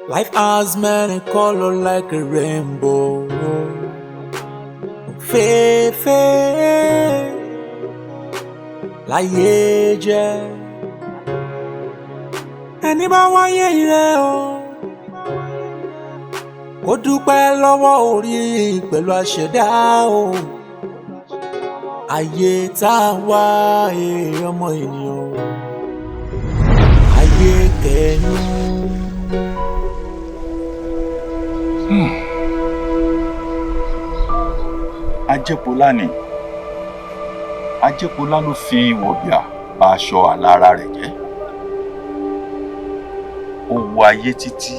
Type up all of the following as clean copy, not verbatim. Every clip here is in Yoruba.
Life has many colors like a rainbow. Fefe, láyé jẹ́. Ẹni bá wáyé ire o, ó dúpẹ́ lọ́wọ́ orí pẹ̀lú àṣẹ̀dá o. Ayé tá a wá ọmọ ènìyàn, AyeKenu. Ajẹ́pọ̀lá ni. Ajẹ́pọ̀lá ló fi wọ̀bìà bà aṣọ àlà rẹ̀ jẹ́. Ó wo ayé títí.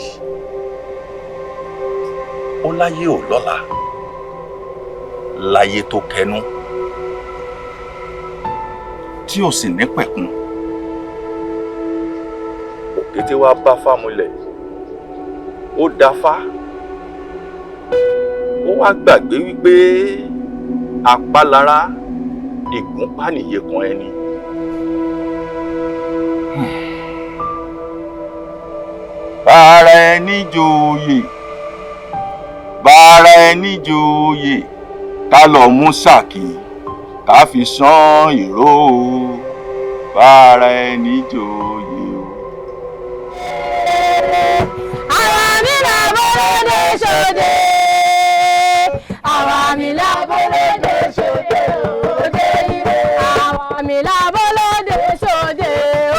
Ó láyé ò lọ́la. Láyé tó kẹnu. Tí ò sì ní pẹ̀kun. Òkété wá bá Fámúlẹ̀. Ó dáfá. Ó wá gbàgbé wípé apálára ìgúnpá nìyẹ kan ẹni. Bára ẹni joyè, bára ẹni joyè, ká lọ mú sàkí, ká fi sán ìró o. Bára ẹni joyè o. Àwa mi là bọ́lódé ṣòde. Àwa mi là bọ́lódé ṣòde òde ire. Àwa mi là bọ́lódé ṣòde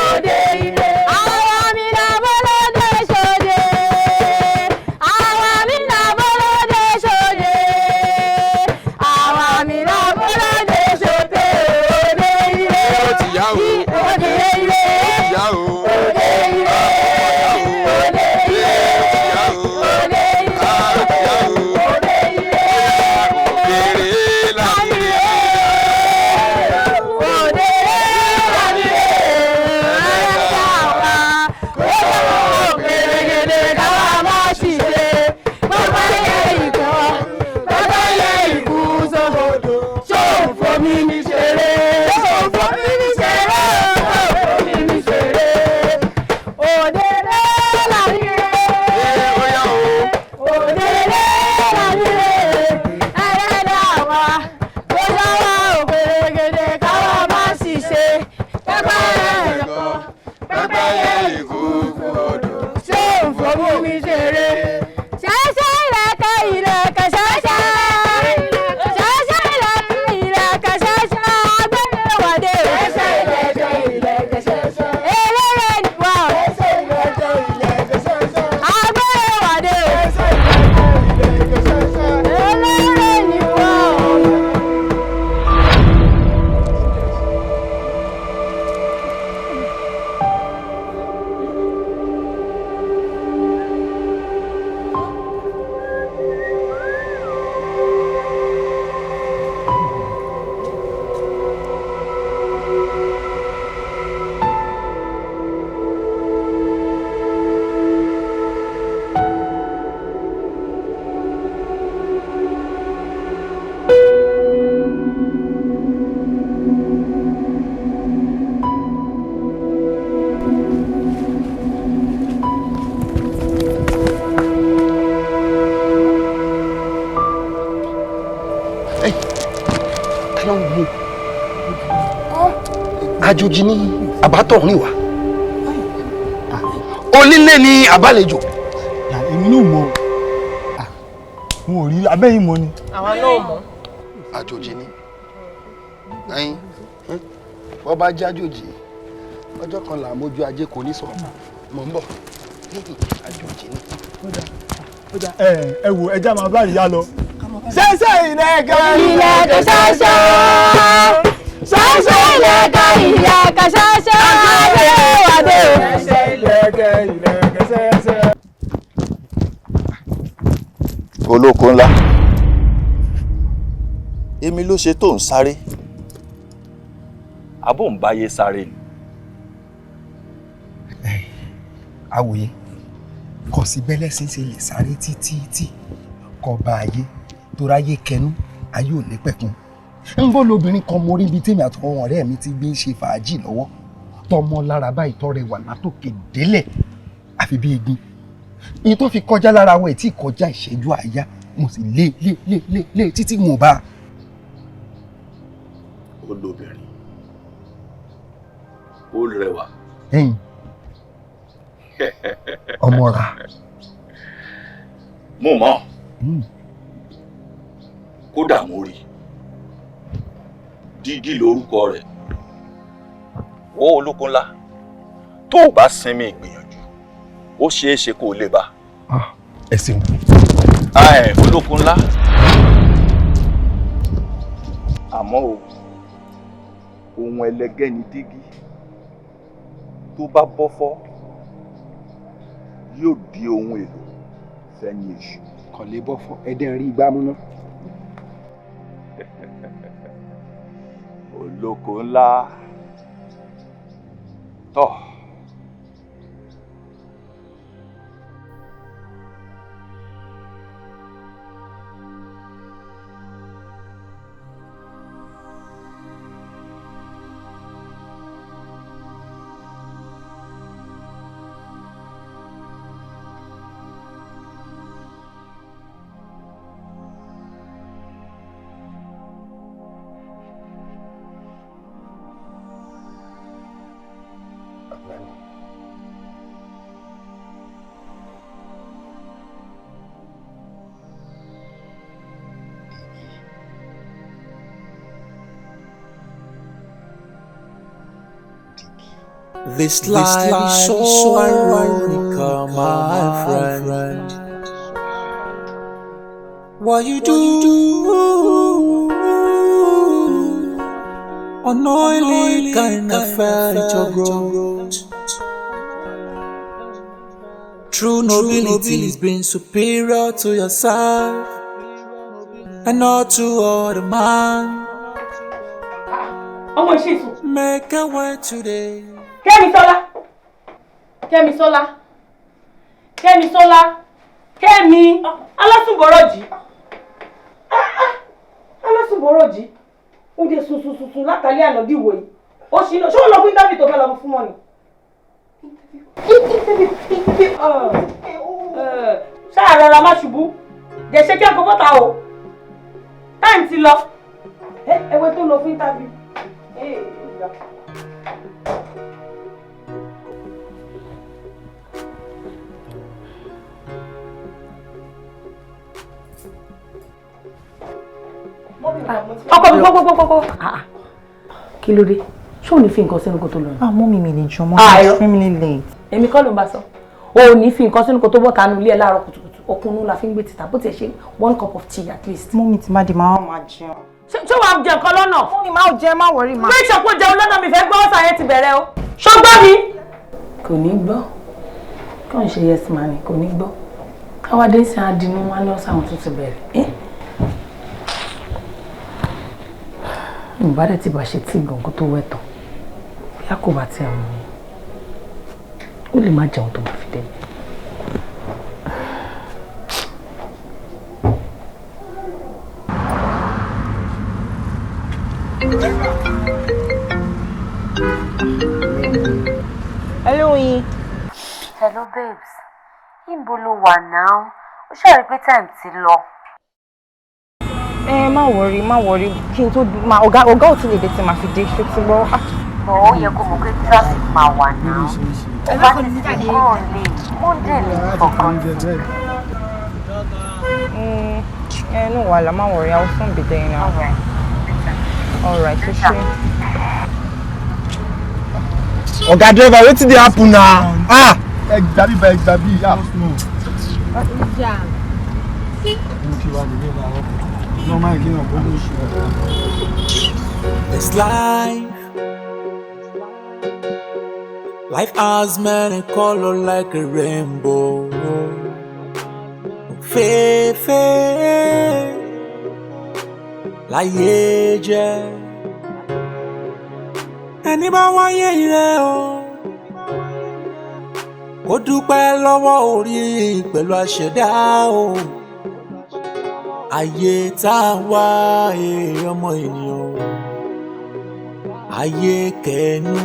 òde ire. Àwa mi là bọ́lódé ṣòde. Àwa mi là bọ́lódé ṣòde. Àwa mi là bọ́lódé ṣòde òde ire. Ó ti yá o. Òde ire. Ó ti yá o. Òde ire. Òde ire. Òde àjòjì ni àbátọ̀rìn wá. Onílé ni àbálejò. Èmi náà mọ̀. Wọn ò rí abẹ́yìn mọ́ ni. Àwa náà mọ̀. Àjòjì ni. Ẹyin wọ́n bá jẹ́ àjòjì ọjọ́ kan là mójú ajé kò ní sọ. Mọ̀ ń bọ̀. Àjòjì ni. Ẹ wo ẹja máa bá ìyá lọ. Ṣẹ́ṣẹ́ ìlẹ̀kẹ̀. Ìlẹ̀kẹ̀ ṣẹ́ṣẹ́. Ṣẹ́ṣẹ́ ìlẹ̀kẹ̀ ìlẹ̀kẹ̀ ṣẹ́ṣẹ́. Adéwàdé. Ṣẹ́ṣẹ́ ìlẹ̀kẹ̀ ìlẹ̀kẹ̀ ṣẹ́ṣẹ́. Olóko ńlá. Èmi ló ṣe tó ń sáré. Abó ń báyé sáré ni. Àwòye kò sí bẹ́lẹ́sìn ṣe lè sáré títí kò bá ayé tó ráyé kẹnu ayé ò ní pẹ̀kun. ń bọ́ lóbìnrin kan mo rí ibi tèmi àtọwọ́ ọ̀rẹ́ mi ti gbé ń ṣe fàájì lọ́wọ́ tọmọ lára báyìí tọrẹ wà látòkè délẹ̀ àfi bí egun ìyẹn tó fi kọjá lára wọn tí kọjá ìṣẹ́jú àáyá mo sì lé títí mo bá. olóbìnrin ó rẹwà. ọmọ ra. mo mọ̀ kódà mo rí dígí lórúkọ rẹ̀. wo olóko ńlá tó o bá sinmi ìgbìyànjú ó ṣeé ṣe kó o lè bá. ẹ ṣeun. olóko ńlá àmọ́ o ohun ẹlẹgẹ́ ni dígí tó bá bọ́ fọ́ yóò di ohun èlò sẹ́yìn èṣù. kò lè bọ́ fọ́ ẹ̀dẹ̀ rí igbá múná. olóko ńlá tọ́. This life is so ironical, my friend. What you do unknowingly kind of felt your growth. True nobility is being superior to yourself and not to other man. Make a way today. Kẹ́mi alásùnbọ̀rọ̀jì ó dé sunsun látàlẹ́ àná dìwò yìí ó ṣì náà ṣé ó lọ fún interview tó fẹ́ lọ fún mọ́ ni. ṣáà rọra má ṣubú dẹ̀ ṣe kí ẹ kó bọ́ta o táìmù ti lọ ẹwẹ́ tó lọ fún interview. ọkọ mi gbogbo kí ló dé ṣé ò ní fi nǹkan sínú kó tó lọ. mọ́mì mi lè jọ mọ́ extremely late. èmi kọ́ ló ń bá sọ o ò ní fi nǹkan sínú kó tó bọ́ tánú ilé ẹ̀ láàárọ̀ kùtùkùtù okùnú la fi ń gbé títà bó tiẹ̀ ṣe 1 cup of tea at least. mọ́mì ti má di máa jẹun. ṣé wàá jẹ nǹkan lọ́nà. mọ́mì máa jẹ má wọrí ma. pé ìṣọ̀pọ̀ jẹun lọ́nà mi fẹ́ gbọ́ ọ̀sán yẹn ti bẹ̀rẹ̀ o. ṣọgbọ́n mi. kò ní gbọ́ kàn ṣe yes man kò ní gbọ́ káwádé sí adinú wọn lọ́sàn àwọn tó ti bẹ̀rẹ̀. ìbádẹ́ ti bá ṣe tí gbọ̀ngàn tó wẹ̀ tán bí a kò bá ti àwọn ó lè má jẹun tó bá fi dé. Hello Oyin. Hello babes. Níbo lo wà now? Ó ṣàrí pé time ti lọ. Má worry kí n tó ọ̀gá ò tí lè dé tí màá fi dé ṣé ti gbọ́. Ó yẹ kó mọ̀ pé traffic máa wà now. Ó bá ti ti kúrò lè Monday lè fọkàn. No wàhálà, má worry, I will soon be there now. Alright, so sure. Oga driver, wetin dey happen na? Ẹ gbàbí bá ẹ gbàbí. This life has many colors like a rainbow. Fefe, láyé jẹ́. Ẹni bá wáyé ire o, ó dúpẹ́ lọ́wọ́ orí pẹ̀lú àṣẹ̀dá o. Ayé tá a wá ọmọ ènìyàn, AyeKenu.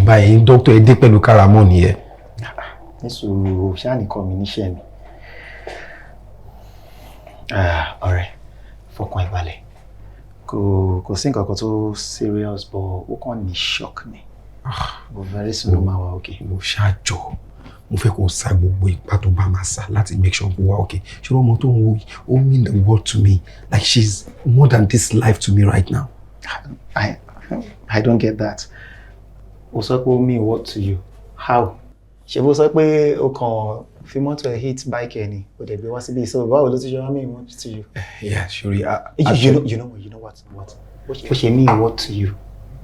báyìí doctor ẹ dé pẹ̀lú karamọ́ nìyẹn. Nísòro ṣáà nìkan mi níṣẹ́ mi. Ọ̀rẹ́ fọkàn ìbalẹ̀ kò sí nǹkan kan tó serious but ó kàn ní shock ni. But very soon ó máa wà okay. Mo ṣáàjọ mo fẹ́ kó sa gbogbo ipá tó bá máa sá láti make sure kó wà okay. Ṣé ọmọ tó ń wo ó mean the world to me like she's more than this life to me right now. I don't get that. O sọ pé ó mean what to you? How? Ṣé bó sọ pé o kàn fi mọ́tò ẹ̀ hit bike ẹ̀ ni o dẹ̀ gbé wá síbí so báwo ló ti ṣe wá mean what to you? Yeah, sure. You know what? Bó ṣe mean what to you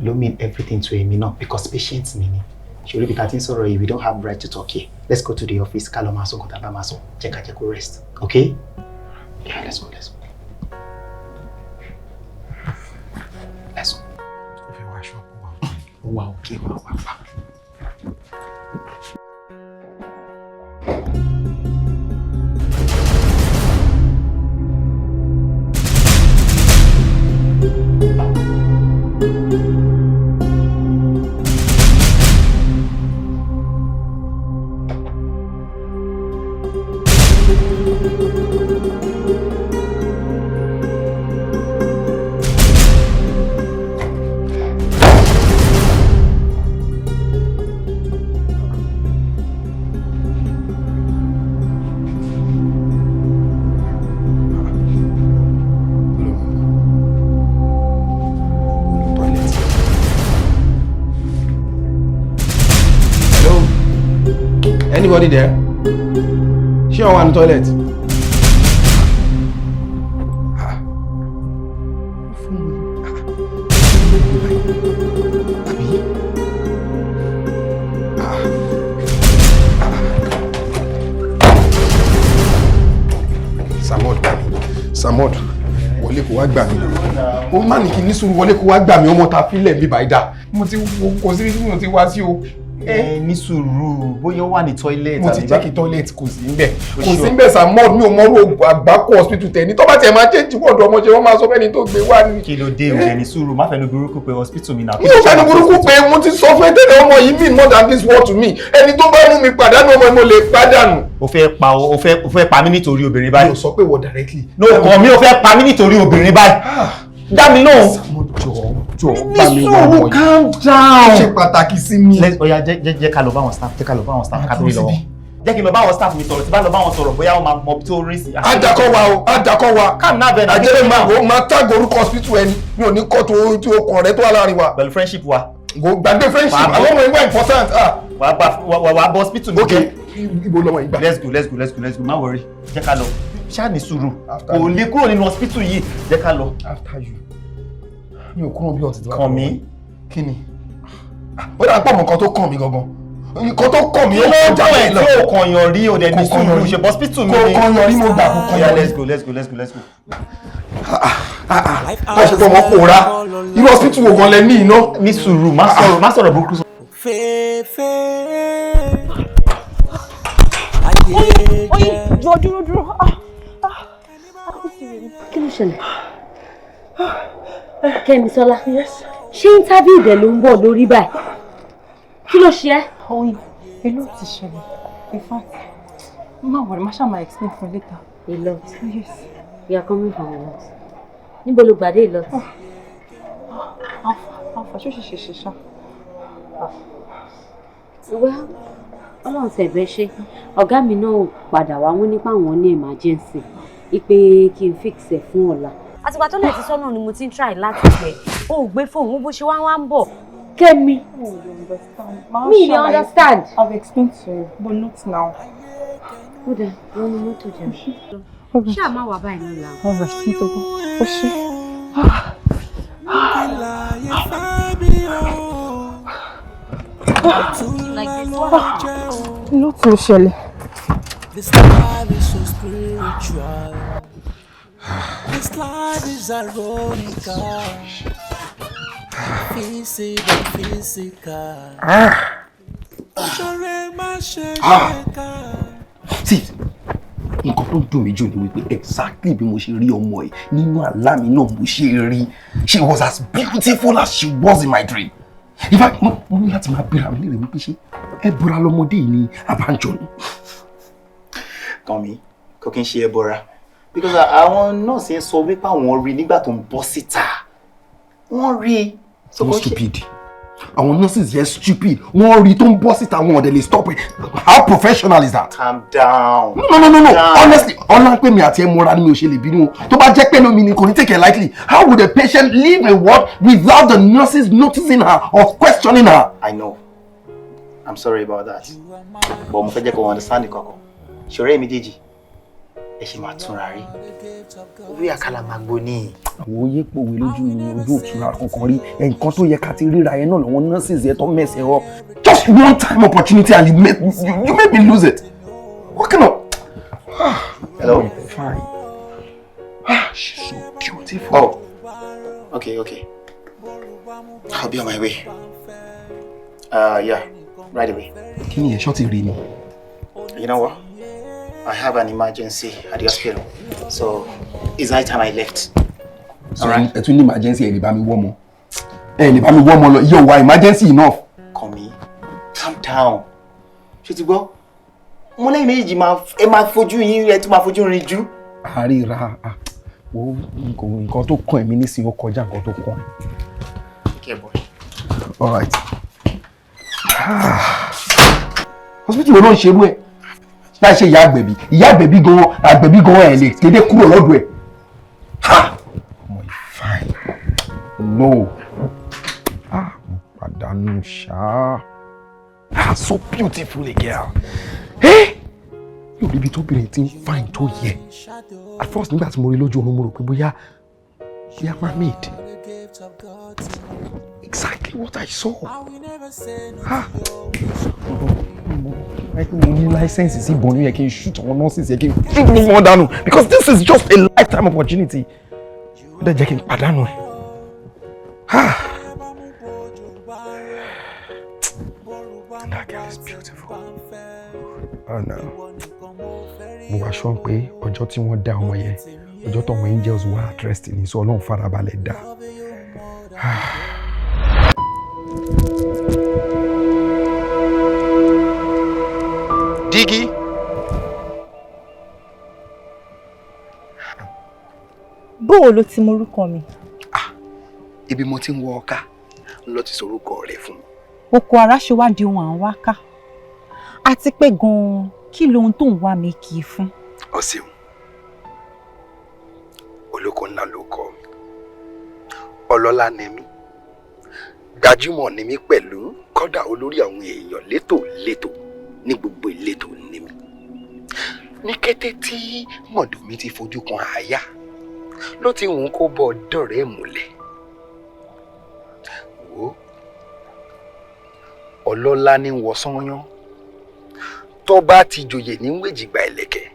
ló mean everything to èmi náà because patient mi ni. Ṣé orí bí ta ti ń sọ̀rọ̀ yìí we don't have right to talk here. Let's go to the office ká lọ máa sọ nǹkan tá a bá máa sọ jẹ́ ká jẹ́ kó rest okay? Yeah, let's go. Let's go. Wow, okay, wow. Anybody there? She on one toilet. Samod, wọlé kó wá gbà mí. Ó má ní kí ní sùúrù wọlé kó wá gbà mí ọmọ ta fílẹ̀ bí bàídà. Mo ti kò sí bí mo ti wá sí o. Ní sùúrù bóyá wà ní toilet. Mo ti jẹ́ kí toilet kò sí ńbẹ̀. Kò sí ńbẹ̀ Samod mi ò mọ̀rú àgbákò hospital tẹ̀ ní tó bá tiẹ̀ máa change wọ́ọ̀dù ọmọ ṣe wọ́n máa sọ fẹ́ni tó gbé wá ní. Kí ló dé òde ní sùúrù má fẹ́nu burúkú pé hospital mi náà. Mi ò fẹ́nu burúkú pé mo ti sọ fún ẹ tẹ́lẹ̀ ọmọ yìí mean more than this word to me. Ẹni tó bá mú mi pàdánù ọmọ mo lè pàdánù. O fẹ́ pa mí nítorí obìnrin báyìí. Mi ò sọ pé wọ directly. No kàn mi ò fẹ́ pa mí nítorí obìnrin báyìí. Dá mi lóhùn. Samod jọ bá mi wá ọmọ yìí. Calm down. Ṣe pàtàkì sí mi. Oya jẹ́ ká lọ bá wọn staff kábíyì lọ́wọ́. Jẹ́ kí n lọ bá wọn staff mi sọ̀rọ̀ tí bá lọ bá wọn sọ̀rọ̀ bóyá wọn máa mọ tó rí sí. Adakọ wa. Calm down bẹ́ẹ̀ Ajẹ́lẹ̀ máa tag orúkọ hospital ẹni mi ò ní kọ́ tó okùn rẹ tó wà láàrin wa. Pẹ̀lú friendship wa. Gbàgbé friendship àwọn ọmọ ìwà important. Wà bọ́ hospital mi. Okay, ibo lọmọ ìgbà. Let's go má worry. Jẹ́ ká lọ. Ṣáà ní sùúrù. Kò lè kúrò nínú hospital yìí. Jẹ́ ká lọ. After you. Mi ò kúrò bí ọ̀tí tí wà. Kàn mí. Kí ni? Ó dà pọ̀ mọ́ nǹkan tó kàn mí gangan. Nǹkan tó kàn mí ó kọjá ẹ̀ tí ò kànyàn rí o dẹ̀ ní sùúrù ṣe hospital mi ni. Kò kànyàn rí mo gbà kò kànyàn rí. Let's go. Má ṣe tó mọ́ pòórá. Irú hospital wo gan lẹ ní iná? Ní sùúrù má sọ̀rọ̀ burúkú sọ. Oyin dúró. Kí ló ṣẹlẹ̀? Kẹ́misọ́lá, ṣé interview dẹ̀ ló ń bọ̀ lórí báyìí? Kí ló ṣe ẹ́? Oyin, èló ti ṣẹlẹ̀. In fact, má worry, má ṣáà máa explain for later. A lot. Yes. You are coming from a lot. Níbo ló gbàdé a lot? Alpha, ṣó ṣe ṣá. Well, Ọlọ́run tẹ̀bẹ́ ṣe. Ọ̀gá mi náà padà wá wọ́n nípa àwọn ní emergency. Ipe kí n fix ẹ̀ fún ọ̀la. Àtìgbà tó lè ti sọ́nà ni mo ti ń try láti pẹ̀. O ò gbé fóònù bó ṣe wá ń bọ̀. Kẹ́mi. Me dey understand. I've explained to you, but not now. Kódà, wọ́n ní mọ́tò jẹun. Ṣé àmà wà báyìí ní ìlànà? All right, mo tó gbọ́. Ó ṣe. Ló ti ṣẹlẹ̀. This life is so spiritual. This life is ironical. Physical. See, nǹkan tó dùn mí jù ni wípé exactly bí mo ṣe rí ọmọ ẹ̀ nínú àlá mi náà mo ṣe rí. She was as beautiful as she was in my dream. In fact, mo ní láti máa bẹ̀rẹ̀ àwọn ilé rẹ̀ wípé ṣé ẹbọra lọmọdé yìí ni àbájọ ni. Tommy, kò kí n ṣe ẹbọra. Because àwọn nọ́ọ̀sì ń sọ wípé àwọn rí nígbà tó ń bọ́ síta. Wọ́n rí. So stupid. Àwọn nurses yẹn stupid. Wọ́n rí tó ń bọ́ síta wọn ọ̀dẹ̀ lè stop it. How professional is that? Calm down. No. Honestly, ọ̀nà pé mi àti ẹ mọ́ra ni mi ò ṣe lè bínú. Tó bá jẹ́ pé lómi ni kò ní take it lightly. How would a patient leave a ward without the nurses noticing her or questioning her? I know. I'm sorry about that. But mo fẹ́ jẹ́ kó understand nǹkan. Ṣọ̀rẹ́ mi Déjì. Ẹ ṣe máa túnra rí. Orí àkàlà máa gbó ní. Àwọn oyè pòwe lójú òtúra kankan rí. Nǹkan tó yẹ ká ti ríra yẹn náà lọ́wọ́ nurses yẹn tó mess ẹ up. Just one time opportunity and you made me lose it. What kind of... Hello? Fine. She's so beautiful. Oh. Okay. I'll be on my way. Yeah, right away. Kí ni ẹ ṣọ́ ti rí ni? You know what? I have an emergency at the hospital, so it's high time I left. Alright. Ẹ tún ní emergency ẹ lè bá mi wọ́ mọ́. Ẹ lè bá mi wọ́ mọ́ lọ. Yo, why emergency enough? Call me. Calm down. Ṣé ti gbọ́? Mo lẹ́yìn méjì máa fojú yín ẹ tún máa fojú rin jú. Àríra wo nǹkan tó kàn mí nísìnyí ó kọjá nǹkan tó kàn. Okay, boy. Alright. Hospital wo ló ń ṣerú ẹ̀? Láì ṣe ìyá àgbẹ̀bí gan ẹ̀ lè kéde kúrò lọ́dọ̀ ẹ̀. Ọmọ yìí fine. No. Mo pàdánù ṣá. So beautiful a girl. Yóò ríbi tó bìnrin tí ń fine tó yẹ. At first nígbà tí mo rí lójú oorun mo rò pé bóyá mermaid. Exactly what I saw. Mo ní license sí ìbọn yẹ kí n shoot àwọn nurses yẹ kí n shoot gbogbo wọn dànù because this is just a lifetime opportunity. Ó dẹ̀ jẹ́ kí n pàdánù ẹ̀. That girl is beautiful. Oh no. Mo wá sọ pé ọjọ́ tí wọ́n dá ọmọ yẹn ọjọ́ tó àwọn angels were at rest ní sọ Ọlọ́run farabalẹ̀ dá. Dígí. Bóò ló ti morúkọ mi? Ibi mo ti ń wọ ọ̀ka ló ti sorúkọ rẹ̀ fún mi. Oko ara ṣe wá di ohun à ń wá ká. Àti pé gan-an kí lohun tó ń wá mi kì í fún? Ó ṣeun. Olóko ńlá ló kọ mi. Ọlọ́lá ni mí. Gbajúmọ̀ ni mí pẹ̀lú kódà olórí àwọn èèyàn létòlétò ní gbogbo ìletò ni mí. Ní kété tí mọ̀dọ̀ mi ti fojú kan àyà ló ti wùn kó bọ́ dọ̀rẹ́ múlẹ̀. Wo ọlọ́lá ní wọ sányán tó bá ti joyè ní wèjìgbà ẹlẹ́kẹ̀.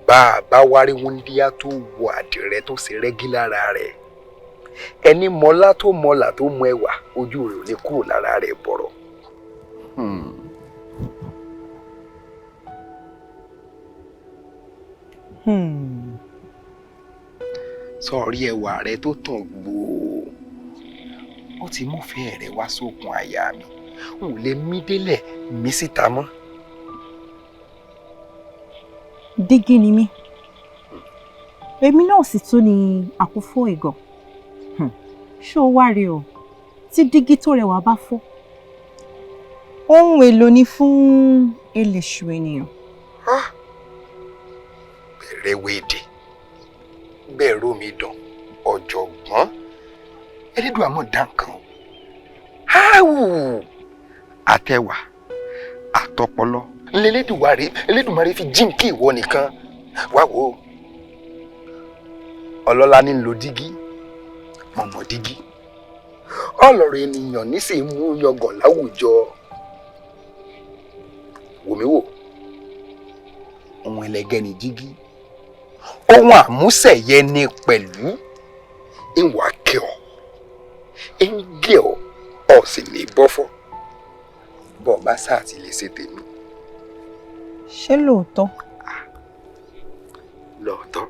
Bá a bá wárí wúndíá tó wọ àdìrẹ tó ṣe rẹ́gí lára rẹ̀. Ẹni mọ́lá tó mọ́là tó mọ ẹwà ojú rẹ̀ ò ní kúrò lára rẹ̀ bọ̀rọ̀. Sọ̀rí ẹwà rẹ tó tàn gbòò. Ó ti múfẹ́ rẹ̀ wá sókun àyà mi. N ò lè mí délẹ̀ mí síta mọ́. Dígí ni mí. Èmi náà sì tún ni àkúfọ̀ ẹ̀gàn. Ṣé o wá rí o? Tí dígí tó rẹwà bá fọ́. Ohun èlò ni fún eléṣù ènìyàn. Bẹ̀rẹ̀ wéde. Bẹ́ẹ̀ ró mi dán. Ọ̀jọ̀gbọ́n. Elédùn àmọ́ dá nǹkan o. Àtẹwà. Àtọpọlọ. Elédùmarè fi jíǹkì ìwọ nìkan. Wá wò ó. Ọlọ́lá ní lo dígí. Mọ̀mọ́ dígí. Ọlọ́rọ̀ ènìyàn nísìnyí mú yangàn láwùjọ. Wòmí wò. Ohun ẹlẹgẹ́ ni dígí. Ohun àmúṣẹ̀yẹ ni pẹ̀lú. Ìwà kẹ́ ọ. Ń gé ọ. Ọ sì ní bọ́fọ́. Bọ́ bá sáà ti lè ṣe tèmi. Ṣé lóòótọ́? Lóòótọ́.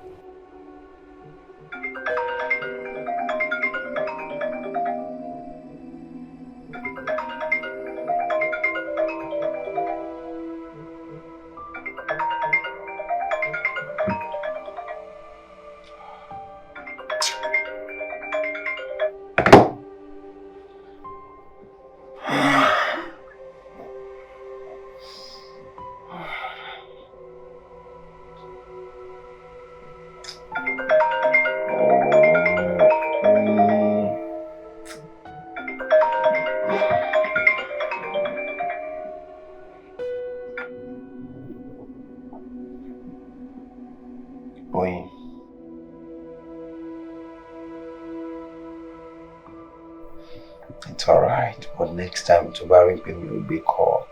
Oyin. It's alright, but next time to ring me will be call.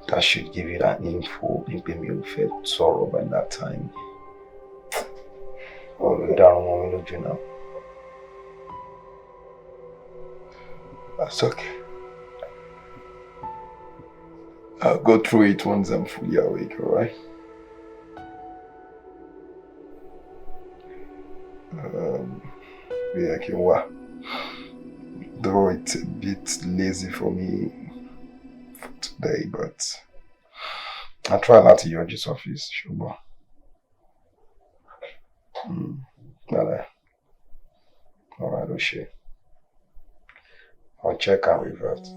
That should give you that info. Me will feel sorrow by that time. Oh, you don't want me to now. That's okay. I'll go through it once I'm fully awake, alright? Yeah, I can work. Though it's a bit lazy for me for today, but I'll try not to use his office, sure. Alright, Oshé. I'll check and revert.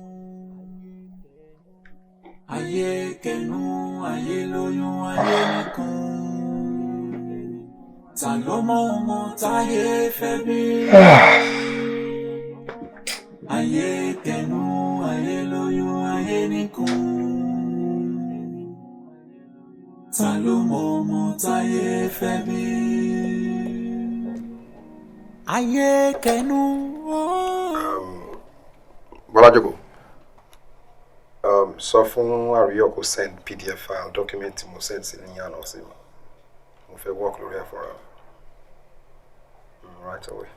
AyeKenu, ayélóyún, ayénìkan. Ta ló mọ ọmọ táyé fẹ́ bí? AyeKenu, ayélóyún, ayénìkan. Ta ló mọ ọmọ táyé fẹ́ bí? AyeKenu. Bọ́lá jókòó. Sọ fún Àríyọ̀ kó send PDF file document tí mo send sí ní àná sí mi. Mo fẹ́ work lórí ẹ̀ fúnra. Right away.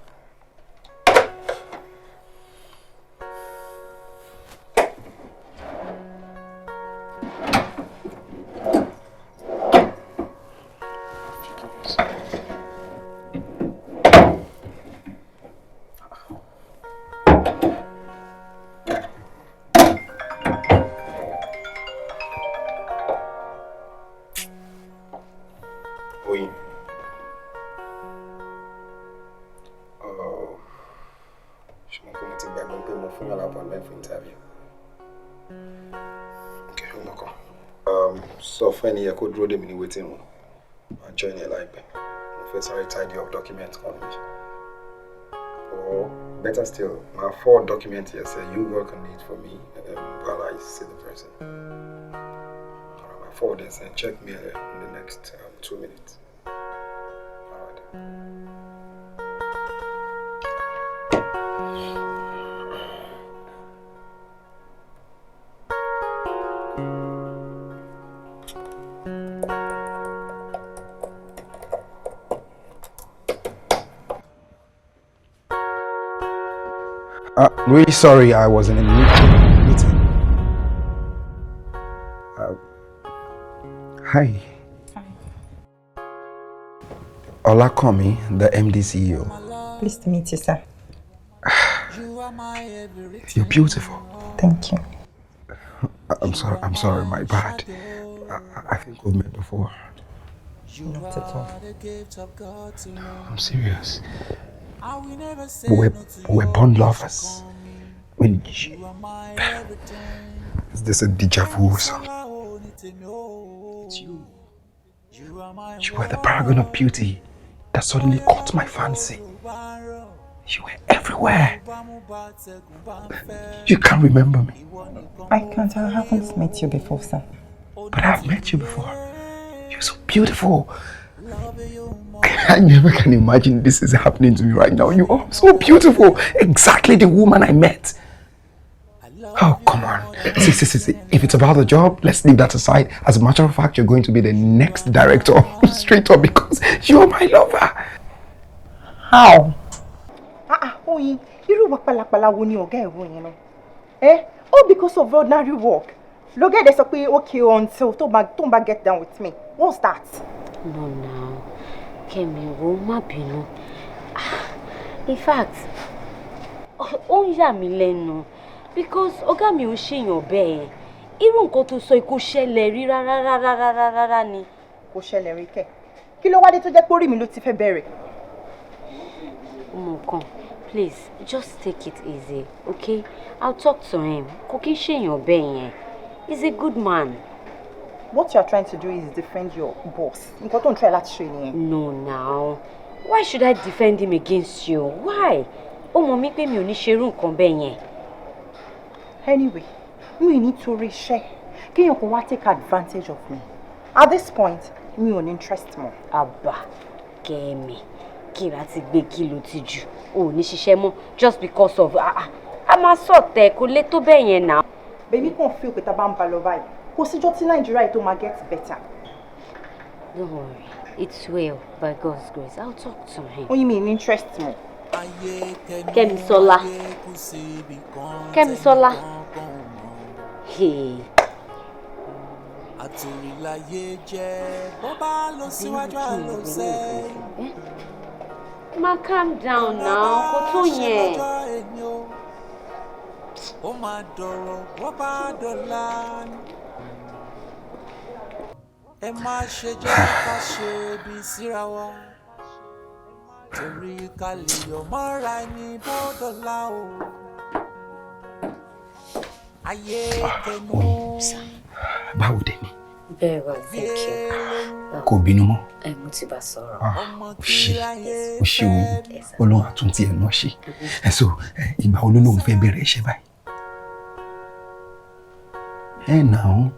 Any could draw them in the waiting room and join a library. First, I tidy up documents on me. Or better still, my 4 documents here say you work on it for me while I see the person. Alright, my 4 days and check me in the next 2 minutes. Alright. Really sorry I wasn't in the meeting. Hi. Olakomi, the MD CEO. Pleased to meet you, sir. You're beautiful. Thank you. I'm sorry, my bad. I think we've met before. Not at all. I'm serious. We're born lovers. I mean, is this a deja vu or something? It's you. You were the paragon of beauty that suddenly caught my fancy. You were everywhere. You can't remember me. I can't. I haven't met you before, sir. But I've met you before. You're so beautiful. I never can imagine this is happening to me right now. You are so beautiful. Exactly the woman I met. Oh, come on. See. If it's about the job, let's leave that aside. As a matter of fact, you're going to be the next director. Straight up, because you're my lover. How? Oyin, you work pala when you get you know. All because of ordinary work. Look at this okay until Tomba get down with me. What's that? No, now. Kemi, wo má bínú. In fact, ó ń yà mí lẹ́nu because ọ̀gá mi ò ṣèyàn bẹ́ẹ̀. Irú nǹkan tó sọ kò ṣẹlẹ̀ rí rárá ni. Kò ṣẹlẹ̀ rí kẹ̀. Kí ló wá dé tó jẹ́ pé orí mi ló ti fẹ́ bẹ̀rẹ̀? Ọmọ kan, please, just take it easy, okay? I'll talk to him. Kò kí ṣèyàn bẹ́ẹ̀ yẹn. He's a good man. What you're trying to do is defend your boss. Nǹkan tó ń try láti ṣe nìyẹn. No, now. Why should I defend him against you? Why? Ó mọ̀ mí pé mi ò ní ṣerú nǹkan bẹ́ẹ̀ yẹn. Anyway, mi nítorí iṣẹ́ kéèyàn kò wá take advantage of me. At this point, mi ò ní interest mọ́. Àbá, Kẹ́mi kíra ti gbé kìlò ti jù ò ní ṣiṣẹ́ mọ́ just because of a máa sọ̀tẹ̀ kó lé tó bẹ́ẹ̀ yẹn náà. Baby kàn feel pé tá bá ń bá lọ báyìí kò síjọ́ tí Nàìjíríà tó máa get better. Don't worry, it's well by God's grace. I'll talk to him. Oyin mi ní interest mo. Kẹ́misọ́lá. Kẹ́misọ́lá. Hey. Àtòríláyé jẹ́ bó bá lọ síwájú àlọ́ sẹ́yìn. Ma calm down now, kò tó yẹn. Ó máa dọ̀rọ̀ bó bá dọ̀la. Ẹ má ṣe jẹ́ ká ṣe bí síra wa. Torí ká lè yọ̀ mọ́ra ẹni bó dọ̀la o. AyeKenu. Báwo dé ni? Very well, thank you. Kò bínú mọ́. Mo ti bá sọ̀rọ̀. Ó ṣe o Ọlọ́run àtúntì ẹ̀ náà ṣe. So ìgbà wo ló lóun fẹ́ bẹ̀rẹ̀ iṣẹ́ báyìí? Náà.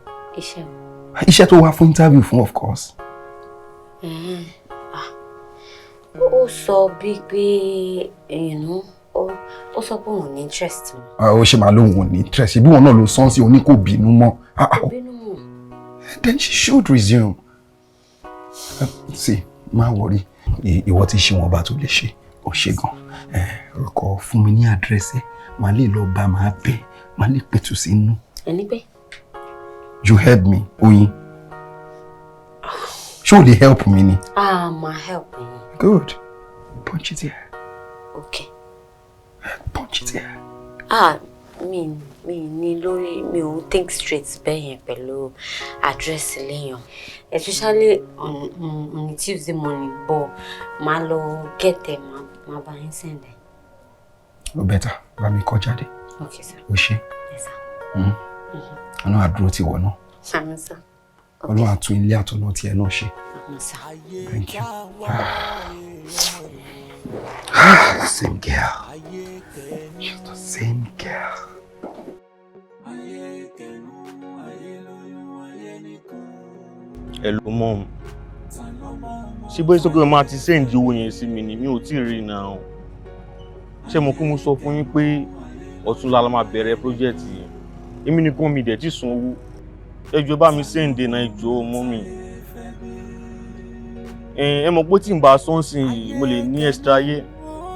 Iṣẹ́ tó wá fún interview fún, of course. Ó sọ bíi pé ó sọ pé òun ní interest mọ́. Ó ṣe máa lóun ò ní interest bí wọn náà ló sọ́n sí oní kò bínú mọ́. Kò bínú mọ́. Then she should resume. See, má worry. Ìwọ tí ṣe wọn bá tó lè ṣe ó ṣe gan. Ọkọ fún mi ní àdírẹ́sì máa lè lọ bá máa bẹ̀ máa lè pẹ̀tù sínú. Ẹni pé. You heard me, Oyin. Ṣé o lè help me ni? Ma help me. Good. Punch it here. Okay. Punch it here. Mi ní lórí mi ò think straight bẹ́ẹ̀ yẹn pẹ̀lú address léèyàn. Especially on Tuesday morning, but máa lọ get them, máa bá yín send it. O better, bá mi kọ jáde. Okay, sir. O ṣé. Yes, sir. Ọlọ́run àdúró ti wọ̀ náà. Àmín, sir. Ọlọ́run àtún ilé àtọ̀nà tiẹ̀ náà ṣe. Àmín, sir. Thank you. Same girl. She's the same girl. Hello mom. Ṣé bó ṣe pé máa ti send owó yẹn sí mi ni mi ò tí ì rí náà. Ṣé mo kí mo sọ fún yín pé ọ̀túnla la máa bẹ̀rẹ̀ project yìí. Èmi nìkan mi dẹ̀ ti san owó. Ẹ jọ̀ọ́ bá mi send náà ẹ jọ̀ọ́ mommy. Ẹ mọ̀ pé tí n bá san sí yìí mo lè ní extra ayé.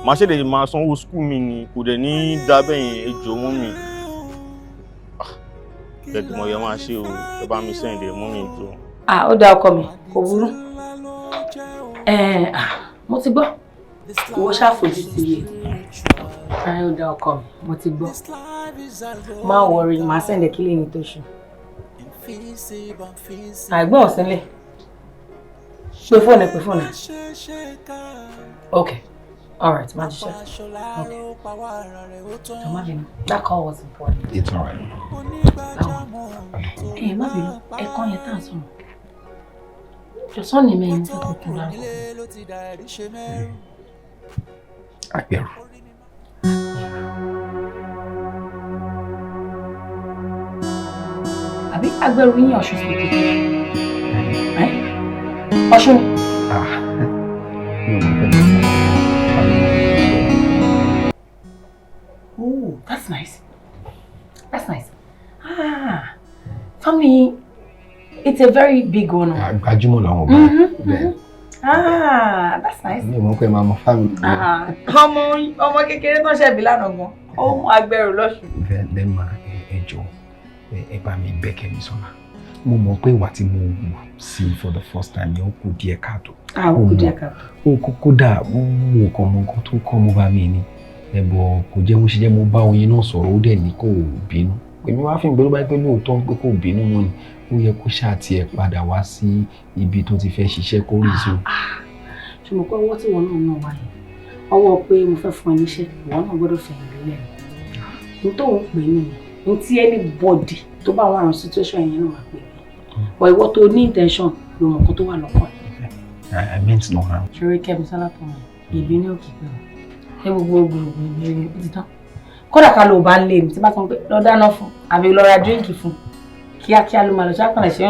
Màá ṣe lè máa sanwó school mi ni kò dẹ̀ ní dábẹ́ yẹn ẹ jọ̀ọ́ mommy. Bẹ́ẹ̀ mo yẹ máa ṣe o. Ẹ bá mi send ẹ mommy ẹ jọ̀ọ́. Ó dá ọkọ mi kò burú. Mo ti gbọ́. Ìwọ ṣàfojú sí iye. Ó dá ọkọ mi, mo ti gbọ́. Má worry, màá send kí lè ní tó ṣù. Àìgbọ́n ọ̀sìnlẹ̀. Pè fóònù. Okay. All right, má jíṣẹ́. Okay. That call was important. It's all right. Má bínú, ẹ̀kọ́ yẹn tàn sọ̀rọ̀. Jọ̀sán ni mẹ́rin tó kún kún lárúkọ. Àgbẹ̀rù. Àbí agbẹ̀rù yín Ọ̀ṣun sí kékeré? Ọ̀ṣun ni. Oh, that's nice. That's nice. Family, it's a very big one. Gbajúmọ̀ làwọn ọba. That's nice. Mi ò mọ̀ pé máa mọ family. Ọmọ kékeré tó ṣẹ̀bí lánàá gan. Ohun agbẹ̀rù lọ́ṣun. Then ma ẹ jọ̀ọ́ ẹ bá mi bẹ̀ Kẹ́misọ́lá. Mo mọ̀ pé ìwà tí mo see for the first time yẹn ó kù díẹ̀ káàtó. Ó kù díẹ̀ káàtó. Kódà mo kàn mọ nǹkan tó kọ́ mo bá mi ni. Ẹ̀bọ̀ kò jẹ́ bó ṣe jẹ́ mo bá Oyin náà sọ̀rọ̀ ó dẹ̀ ní kò bínú. Èmi wá fi ń gbé ló bá pé lóòótọ́ pé kò bínú mọ́ ni. Ó yẹ kó ṣáà tiẹ̀ padà wá sí ibi tó ti fẹ́ ṣiṣẹ́ kó rí sí o. Ṣùgbọ́n pé ọwọ́ tí wọ́n náà wáyé ọwọ́ pé mo fẹ́ fún ẹ níṣẹ́ ìwọ náà gbọ́dọ̀ fẹ̀yìn lélẹ̀ ní tó ń pè ní ní tí anybody tó bá wà ní situation yẹn náà wà pè ní but ìwọ tó ní intention ló mọ̀ kó tó wà lọ́kàn ẹ̀. I meant no harm. ṣorí Kẹ́misọ́lá tó wọn ìbí ní òkè pé ṣé gbogbo gbogbo ìbéèrè ó ti tán kódà ká ló bá ń lé mi tí bá tán pé lọ dáná fún àbí lọ ra díríǹkì fún kíákíá ló máa lọ ṣáà kàn lè ṣe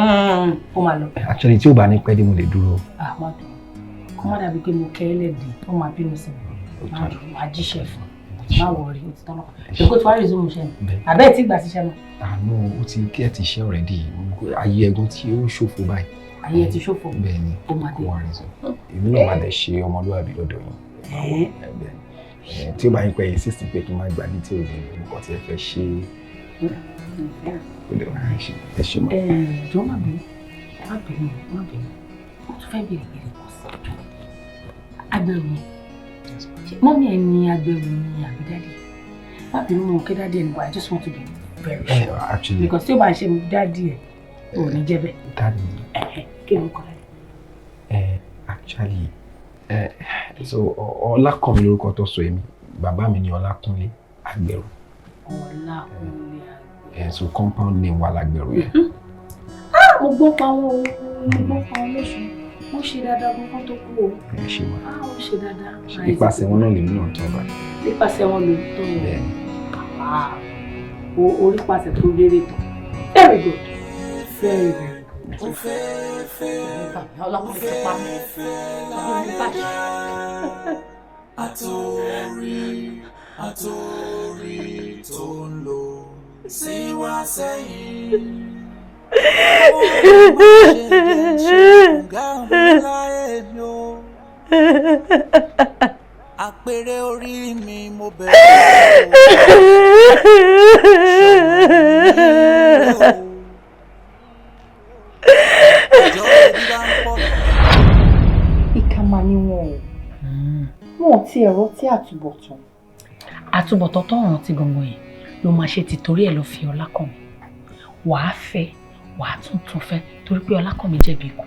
ó máa lọ. Actually tí ó bá ní pẹ́ dé mo lè dúró. Má dùn kó má dàbí pé mo kẹ́ ẹlẹ́dẹ̀ ó máa bínú sí mi máa jíṣẹ́ fún má wọrí ó ti tán náà ṣe kó tí wàá resume iṣẹ́ mi àbẹ́ẹ̀ tí gbà síṣẹ́ náà. àánú ó ti kí ẹ ti ṣe already ayé ẹ̀gbọ́n tí ó ṣòfò báyìí. ayé ẹ ti ṣòfò bẹ́ẹ̀ ni ó máa dé. èmi náà máa dẹ̀ ṣe ọmọlúwàbí lọ́dọ̀ yín tí ó bá yín pẹ́ yìí sísìn pé kí n má gba details nǹkan tí ẹ fẹ́ ṣe ó lè wá ẹ ṣe mọ́. jọ má bínú mo tún fẹ́ bèrè bèrè pọ̀ sí ọjọ́ agbẹ̀rù mi mọ́mí ẹ̀ ní agbẹ̀rù mi àbí dádì má bínú mo kẹ́ dádì ẹ̀ nípa I just want to be very sure actually because tí ó bá ń ṣe dádì ẹ̀ ò ní jẹ́ bẹ́ẹ̀. dádì kí ló ń kọ́ dádì. actually so Ọlákànmí lórúkọ tó sọ èmi bàbá mi ní Ọlákúnlé Agbẹ̀rù. Ọlákúnlé Agbẹ̀rù. So compound name wà lágbẹ̀rù yẹn. mo gbọ́ pa wọn lóṣù wọ́n ṣe dáadáa gbọ́n tó kú o. ẹ ṣe wá. wọ́n ṣe dáadáa. nípasẹ̀ wọn náà lèmi náà tọ́ báyìí. nípasẹ̀ wọn ló ń tọ́ wọn. bẹ́ẹ̀ni. orí pàṣẹ tó rere tán. very good very very good. ọlọ́kùnrin ti pa mí. ọlọ́kùnrin bàjẹ́. àtòrí tó ń lò sí wá sẹ́yìn. Àpèrè orí mi mo ìkà máa ní wọn o wọn ti ẹ̀rọ tí àtúbọ̀tán. àtúbọ̀tán tó ràn tí gangan yẹn ló máa ṣe ti torí ẹ̀ lọ fi Ọlákànmí wàá fẹ́ wàá tún fẹ́ torí pé Ọlákànmí jẹ̀bi ikú.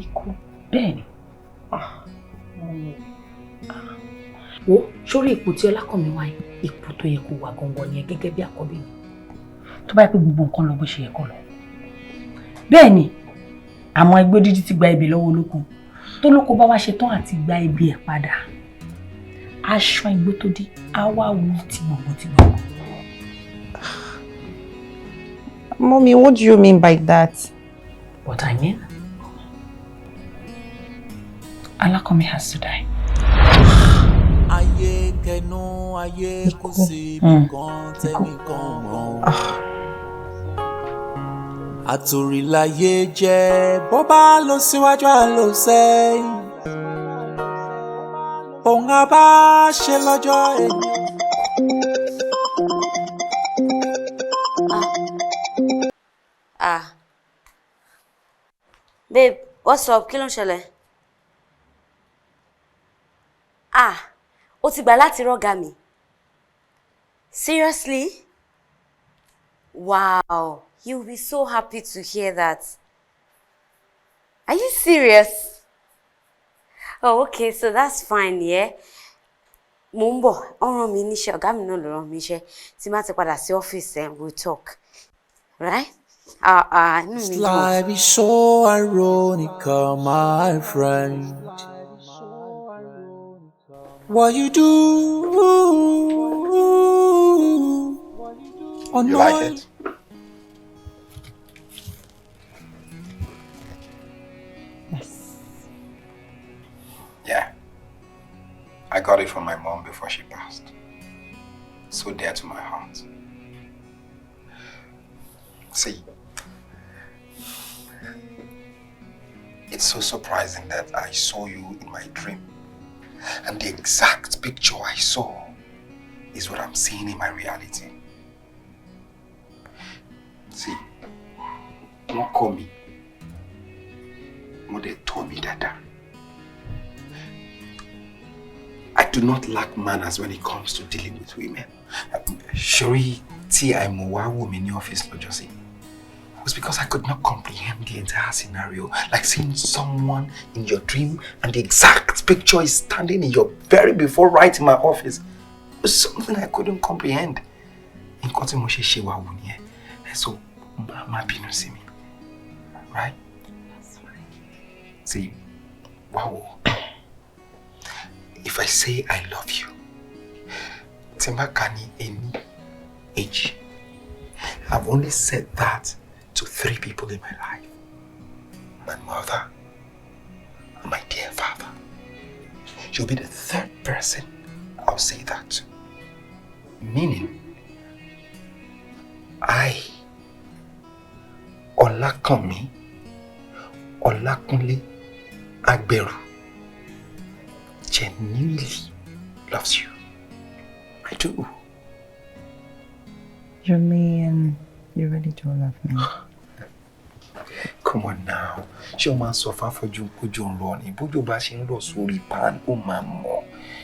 ikú bẹ́ẹ̀ ni. wo sórí ipò tí Ọlákànmí wà yìí ipò tó yẹ kó wà gangan ni ẹ gẹ́gẹ́ bí àkọ́bí mi tó bá yẹ pé gbogbo nǹkan lọ bó ṣe yẹ kó lọ. bẹ́ẹ̀ ni àwọn ẹgbẹ́ dídí ti gba ibi lọ́wọ́ olóko tó lóko bá wá ṣe tán àti gba ibi ẹ̀ padà aṣọ igbó tó dé á wá wú ti gbogbo. Mommy, what do you mean by that? What I mean? Ọlákànmí has to die. AyeKenu ayé kò sí nǹkan tẹ́nìkan mọ̀. Àtòrìláyé jẹ́ bó bá lọ síwájú àlọ sẹ́yìn. Òun á bá ṣe lọ́jọ́ ẹ̀yìn. Babe, what's up? Kí ló ń ṣẹlẹ̀? Ó ti gbà láti rọ́gà mi. Seriously? Wow, you'll be so happy to hear that. Are you serious? Oh, okay, so that's fine, yeah? Mo ń bọ̀, ó rán mi níṣẹ́, ọ̀gá mi náà ló rán mi níṣẹ́. Tí má ti padà sí ọ́fíìsì, we'll talk. Right? Life is so ironical, my friend. What you do? You like it? Yes. Yeah. I got it from my mom before she passed. So dear to my heart. See, it's so surprising that I saw you in my dream. And the exact picture I saw is what I'm seeing in my reality. See, don't call me. They told me that. I do not lack manners when it comes to dealing with women. Shuri, I'm a woman in the office, Josie. It was because I could not comprehend the entire scenario. Like seeing someone in your dream and the exact picture is standing in your very before right in my office. It was something I couldn't comprehend. So, my opinion, see me. Right? That's right. See, wow. If I say I love you, Timbakani any age. I've only said that to 3 people in my life. my mother, and my dear father. You'll be the third person I'll say that to. Meaning, I, Olakanmi, Olakunle Agberu, genuinely loves you. I do. You mean you really do love me? Come on now. Show man suffer for you, running.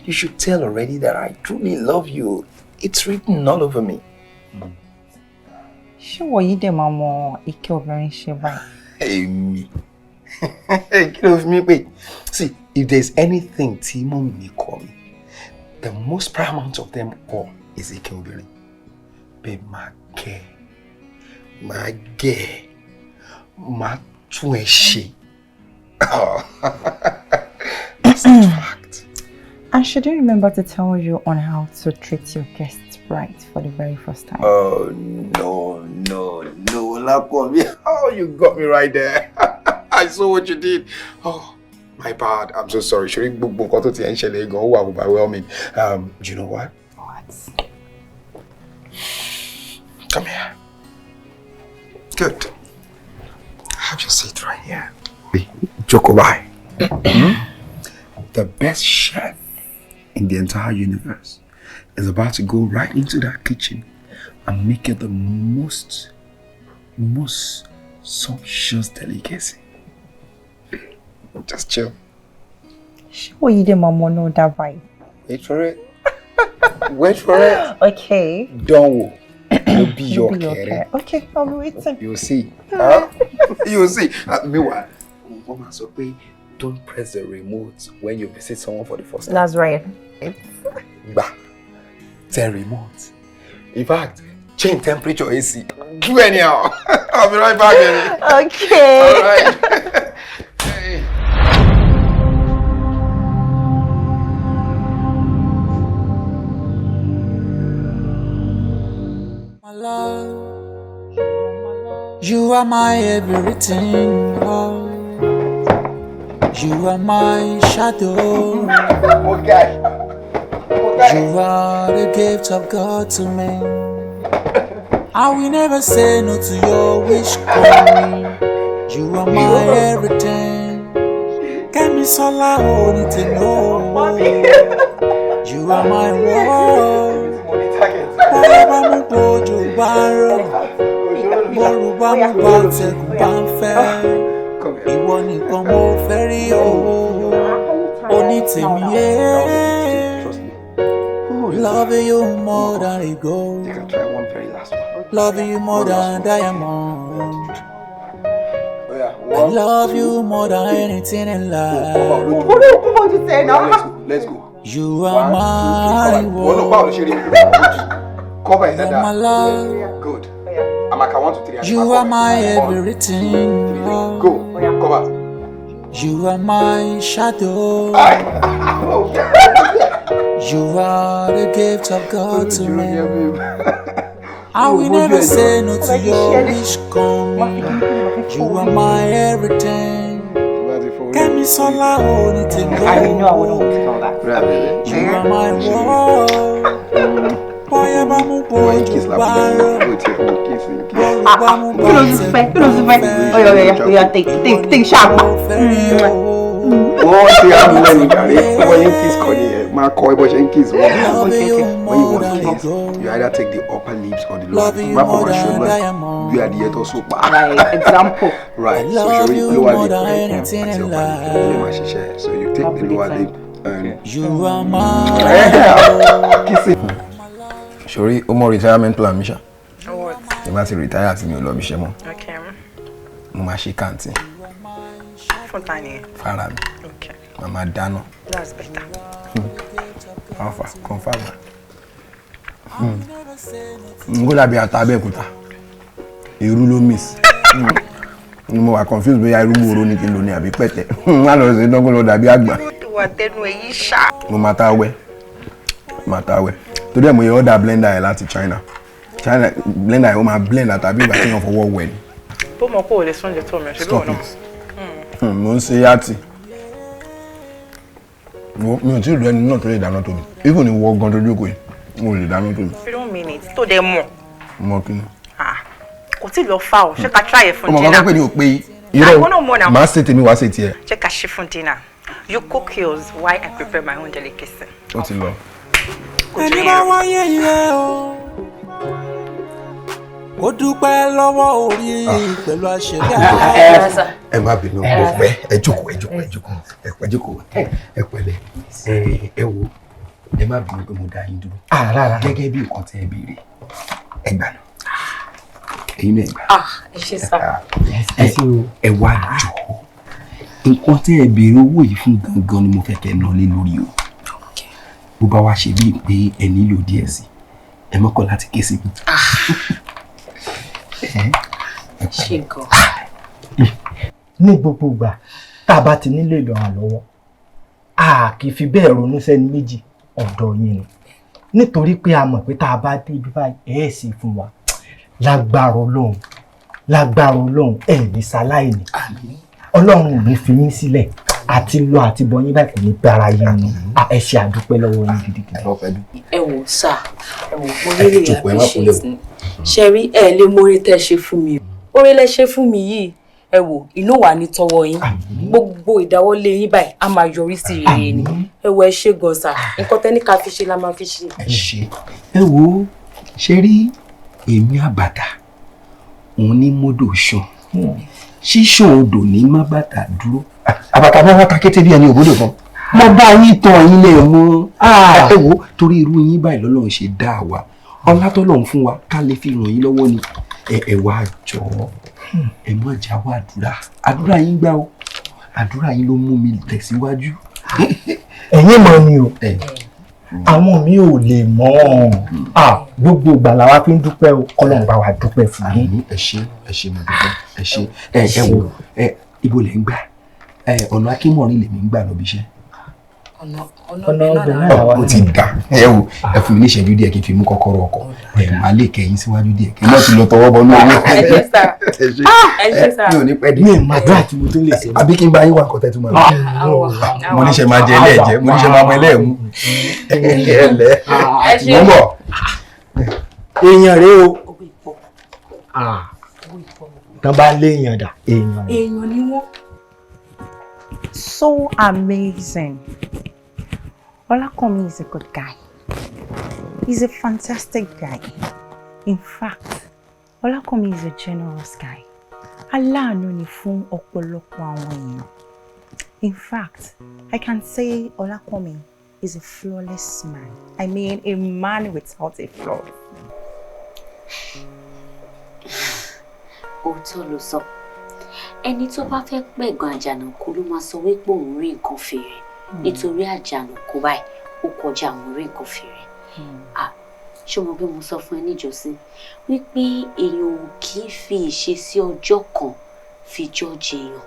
You should tell already that I truly love you. It's written all over me. Sure, you did, Mama. Ike obìnrin ṣe báyìí. Hey, me. Hey, get off me, wait. See, if there's anything Timo may call me, the most paramount of them all is Ike obìnrin. Babe, my girl, my tueshi. That's a fact. And should you remember to tell you on how to treat your guests right for the very first time? Oh, no. Lakwami. Oh, you got me right there. I saw what you did. Oh, my bad. I'm so sorry. Should we book overwhelming? Do you know what? What? Come here. Good. Have your seat right here. Jokobai. The best chef in the entire universe is about to go right into that kitchen and make it the most sumptuous delicacy. Just chill. Sure, you did, Mama, know that vibe. Wait for it. Wait for it. Okay. Don't You'll be your care. Okay, I'll be waiting. You'll see. Huh? You'll see. Meanwhile, Mama, so don't press the remote when you visit someone for the first time. That's right. Bah. The remote. In fact, change temperature AC. Do anyhow. I'll be right back, baby. Okay. All right. Hey. My love, you are my everything, love. You are my shadow. Okay. You are the gift of God to me. I will never say no to your wish calling. You are my everything. Get me so loud, I need to know. You are my world. Whatever mo bojo baro, boruba mo ba tegun ba nfe. Ìwọ nìkan mo fẹ́ rí o. Oní tèmi loving you more than a gold. You can try one very last one. Loving you more than diamond. I love you more than anything in life. Let's go. You are my world. Cover it. You are my love. Good. I'm like, I want to 3. You are my everything. Go. Cover. You are my shadow. You are the gift of God to me. I will never say no to your wish coming. You are my everything. Get me so loud, I need to go. I know I wouldn't want to tell that. You are my world. Boy, I'm a boy, you are. Think sharp. Oh, see, I'm when you kiss Connie, my coy boy and kiss. When you want to kiss, you either take the upper lips or the lower. You are the other so bad. Right, example. Right, so you lower lip. So you take the lower lip and you are my kiss it. Sorry, more retirement plan, Misha. What? You must retire as you love Misha. Okay. Mama, she can't see. Fontani. Farad. Okay. Mama Dano. That's better. Alpha, confirm. Ngola be Atabekuta. Irulo miss. Mo wa confused be irumo ro ni kin lo ni abi pete. Ma lo se don lo dabi agba. Wa tenu eyi sha. Mo matawe. Today mo order blender láti China. Blender o ma blend atabi ìgbà tí wọ́n fọwọ́ wẹ̀ ni. Bó mọ̀ kó o lè sọ́njẹ tó mi ṣe bí wọ́n náà. Mo ń ṣe yàtì. Mi ò tí ì rí ẹni náà tó lè dáná tó mi. Even ni wọ́n gan tó jókòó yìí, mo lè dáná tó mi. 3 minutes tó dẹ̀ mọ̀. Mọ kí ni? Kò tí ì lọ fa o, ṣé ká try ẹ̀ fún dinner? Ọmọ kan pé ní o pé irọ́ máa ṣe tèmi wá ṣe tiẹ̀. Ṣé ká ṣe fún dinner? You cook yours while I prepare my own delicacy. Ó ti lọ. Ẹni bá wáyé ilé o, ó dúpẹ́ lọ́wọ́ orí pẹ̀lú àṣẹlẹ̀. Ẹ má bínú kò pẹ́, ẹ jókòó. Ẹ pẹ̀lẹ́. Ẹ wo, ẹ má bínú pé mo dá yín dúró. Gẹ́gẹ́ bí nǹkan tẹ́ ẹ béèrè, ẹ gbà náà. Ẹ̀yin náà ẹ gbà. Ẹ ṣé sá. Ẹ wá jọ. Nǹkan tẹ́ ẹ béèrè owó yìí fún gangan ni mo fẹ́ kẹ́ ẹ ná lé lórí o. Bó bá wá ṣe bíi pé ẹ nílò díẹ̀ sí, ẹ mọ́kàn láti ké sí mi. Ṣé nǹkan? Ní gbogbo ìgbà tá a bá ti nílò ìrànlọ́wọ́ a kì í fi bẹ́ẹ̀ ronú sẹ́ni méjì ọ̀dọ̀ yín ni nítorí pé a mọ̀ pé tá a bá dé ibi báyìí ẹ̀ sì fún wa lágbára Ọlọ́run ẹ̀ ní ṣaláìní Ọlọ́run ò ní fi yín sílẹ̀ àti lọ àti bọ̀ yín báyìí kò ní gbára yín ni ẹ ṣe àdúpẹ́ lọ́wọ́ yín gidigidi. Ẹ wò sá, ẹ wò mo really appreciate ṣe rí ẹ lè mọ oore tẹ́ ṣe fún mi oore lẹ ṣe fún mi yìí ẹ wò inú wa ní tọwọ́ yín gbogbo ìdáwọ́lé yín báyìí a máa yọrí sí rere ni ẹ wò ẹ ṣé gan sá nǹkan tẹ́ ní ká fi ṣe la máa fi ṣe. Ẹ ṣé ẹ wò ṣe rí èmi àbàtà òun ní mọ́dọ̀ ṣan ṣíṣàn odò ní má bàtà dúró àbàtà bá wá ta kété bí ẹni òbódò kan mo bá yín tán yín lè mú ẹ wò torí irú yín báyìí lọ́lọ́run ṣe dá wa ọlá tọ́lọ́run fún wa ká lè fi ràn yín lọ́wọ́ ni ẹ wá jọ̀ọ́ ẹ má jáwọ́ àdúrà yín gbà o àdúrà yín ló mú mi tẹ̀síwájú. Ẹ̀yin mọ̀ ni o àwọn mi ò lè mọ̀ gbogbo ìgbà làwa fi ń dúpẹ́ o Ọlọ́run bá wa dúpẹ́ fún yín. Ẹ ṣé mo dúpẹ́ ẹ ṣé ẹ wò ibo lẹ ń gbà ọ̀nà akínmọ̀rin lèmi ń gbà lọ bí iṣẹ́. ọ̀nà ọbẹ̀ náà wà. Ó ti dà ẹ wò ẹ fún mi ní ìṣẹ́jú díẹ̀ kí n fi mú kọ́kọ́rọ́ ọkọ̀ máa lè kẹ́yìn síwájú díẹ̀ kí n náà ti lọ tọwọ́ bọ náà. Ẹ ṣé sá. Mi ò ní pẹ́ dé. Mi ò máa dúrà tí mo tó lè ṣe. Àbí kí n bá yín wà nǹkan tẹ́ tó máa lọ. Mo ní ṣe máa jẹ ẹlẹ́ẹ̀jẹ́ mo ní ṣe máa mọ ẹlẹ́ẹ̀mú. Mo ń bọ̀. Èèyàn rèé o. Tán bá léèyàn dà èèyàn. Èèyàn ni wọ́n. So amazing. Olakomi is a good guy. He's a fantastic guy. In fact, Olakomi is a generous guy. Aláàánú ni fún ọ̀pọ̀lọpọ̀ àwọn èèyàn. In fact, I can say Olakomi is a flawless man. I mean, a man without a flaw. Òótọ́ ló sọ. Ẹni tó bá fẹ́ pẹ̀gàn àjànàkú ló máa sọ wípé òun rí nǹkan fèrè nítorí àjànàkú báyìí ó kọjá àwọn rí nǹkan fèrè. Ṣé mo bí mo sọ fún ẹ níjọ́sí wípé èèyàn ò kì í fi ìṣesí ọjọ́ kan fi jọ́ọ̀jì èèyàn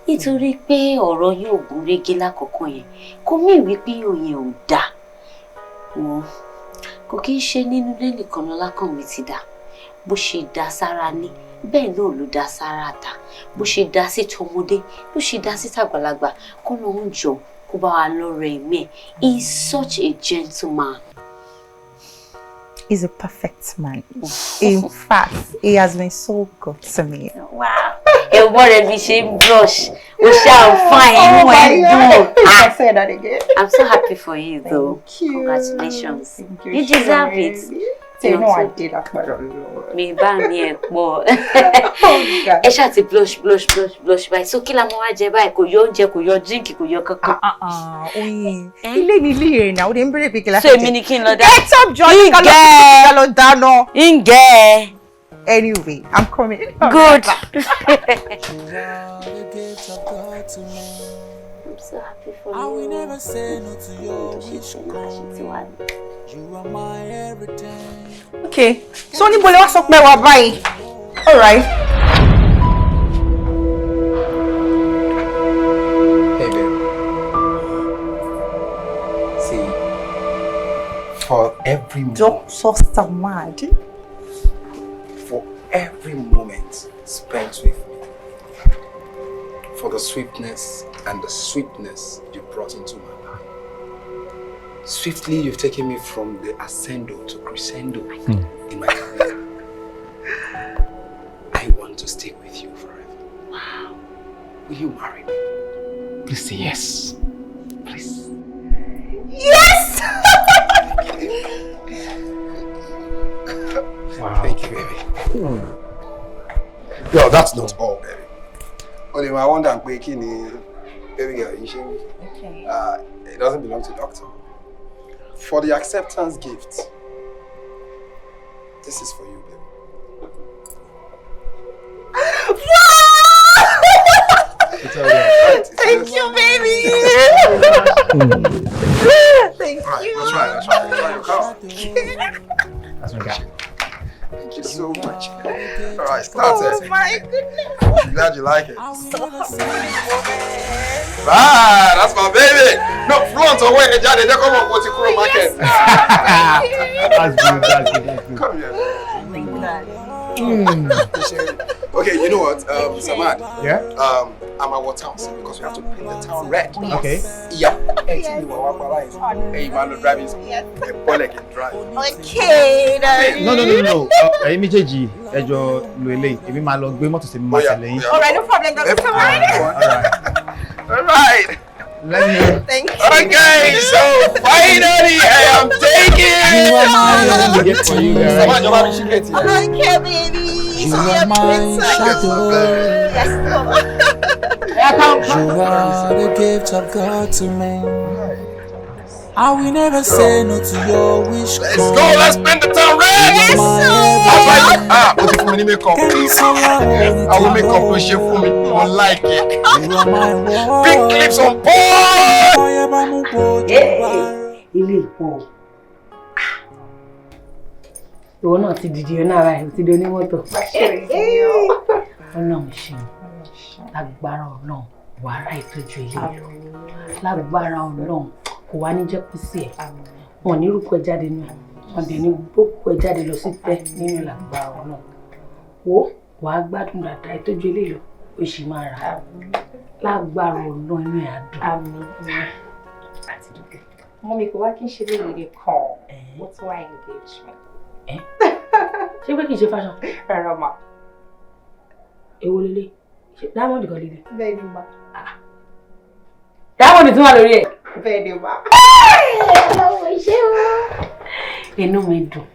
nítorí pé ọ̀rọ̀ yóò gún régé lákọ̀ọ́kọ́ yẹn kò mí wípé òyìn ò dáa. Wọ́n kò kí ń ṣe nínú ilé nìkan lọ́lákànmí ti dá bó ṣe dá sára ní bẹ́ẹ̀ náà ló dá sára ta bó ṣe dá sí tọmọdé ló ṣe dá sí tàgbàlagbà kó lóun jọ kó bá wa lọ́rọ̀ ẹ̀mí ẹ̀. He is such a gentleman. He's a perfect man. In fact, he has been so good to me. Wow. Ẹ̀wọ́n rẹ̀ bí ṣe ń brush ó ṣáà fine inú ẹ̀ dùn. I say that again. I'm so happy for you though. Thank you. Congratulations. Thank you. You deserve it. You know I did that for a lot. Mi bá mi ẹ̀ pọ̀. Ẹ ṣáà ti blush báyìí. So kí la mọ wá jẹ báyìí? Kò yọ oúnjẹ, kò yọ drink, kò yọ kankan. Oyin, ilé ni ilé rẹ̀ náà, ó dé ń bèrè pé kí la So èmi ni kí n lọ dá. Get up, Johnny, ká lọ dáná. Ǹgẹ́. Anyway, I'm coming. Good. I'm so happy for you. I will never say no to your wish come. You are my everything. Okay, so níbo lẹ wá sọ pé wá báyìí? All right. Hey babe. See, for every moment. Doctor mad. For every moment spent with me, for the swiftness and the sweetness you brought into my life. Swiftly, you've taken me from the ascendo to crescendo in my career. I want to stick with you forever. Wow. Will you marry me? Please say yes. Please. Yes! Wow. Thank you, baby. Yo, that's not all, baby. Only I wonder, baby girl, okay. It doesn't belong to the doctor. For the acceptance gift, this is for you, baby. It's all right. Thank you, baby. Thank you. Let's try your car. That's my guy. Thank you so much. All right, start it. Oh my goodness. I'm glad you like it. Ah, that's my baby. No, front or wait, Johnny, they come up with the crew market. That's good. Come here. Thank you, Daddy. Okay, you know what, Samad? Yeah? I'm at what town because we have to paint the town red. Okay. Yeah. Hey, man, driving. A boy like a drive. Okay, Daddy. No. Ẹ̀yin méjèèjì ẹ jọ lo eléyìí. Èmi máa lọ gbé mọ́tò sí mi máa tẹ̀lé yín. All right, no problem. That's all right. Let me. Thank you. Okay, so finally I am taking. You are my everything. Okay, baby. You are my shadow. Yes, You are the gift of God to me. I will never say no to your wish. Let's go, let's spend the time red. Yes, what if we make up? I will make up a shape for me. You won't like it. Big clips on board. Ilé ìpọ̀. Ìwọ náà ti dìde ọ̀nà ara ẹ̀ ti di onímọ́tò. Ọlọ́run ṣe lágbára Ọlọ́run wà á ra ìtọ́jú ilé ìlú. Lágbára Ọlọ́run kò wá ní jẹ́ kó sí ẹ̀. Wọ́n ní rúkọ ẹ̀ jáde nù. Wọ́n dẹ̀ ní gbókò ẹ̀ jáde lọ sí tẹ́ nínú lágbára Ọlọ́run. Wo wà á gbádùn dáadáa ìtọ́jú ilé ìlú. Ó sì máa rà á. Lágbára Ọlọ́run inú ẹ̀ á dùn. Àti dúpẹ́. Mommy, kò wá kí n ṣe lóye kan. What's why engagement? Ṣé pé kì í ṣe fashion? Rárá ma. Èwo lélẹ̀? Diamond kan lélẹ̀. Bẹ́ẹ̀ ni ma. Diamond tún wà lórí ẹ̀. Bẹ́ẹ̀ ni ma. Ọlọ́run ṣé o. Inú mi dùn.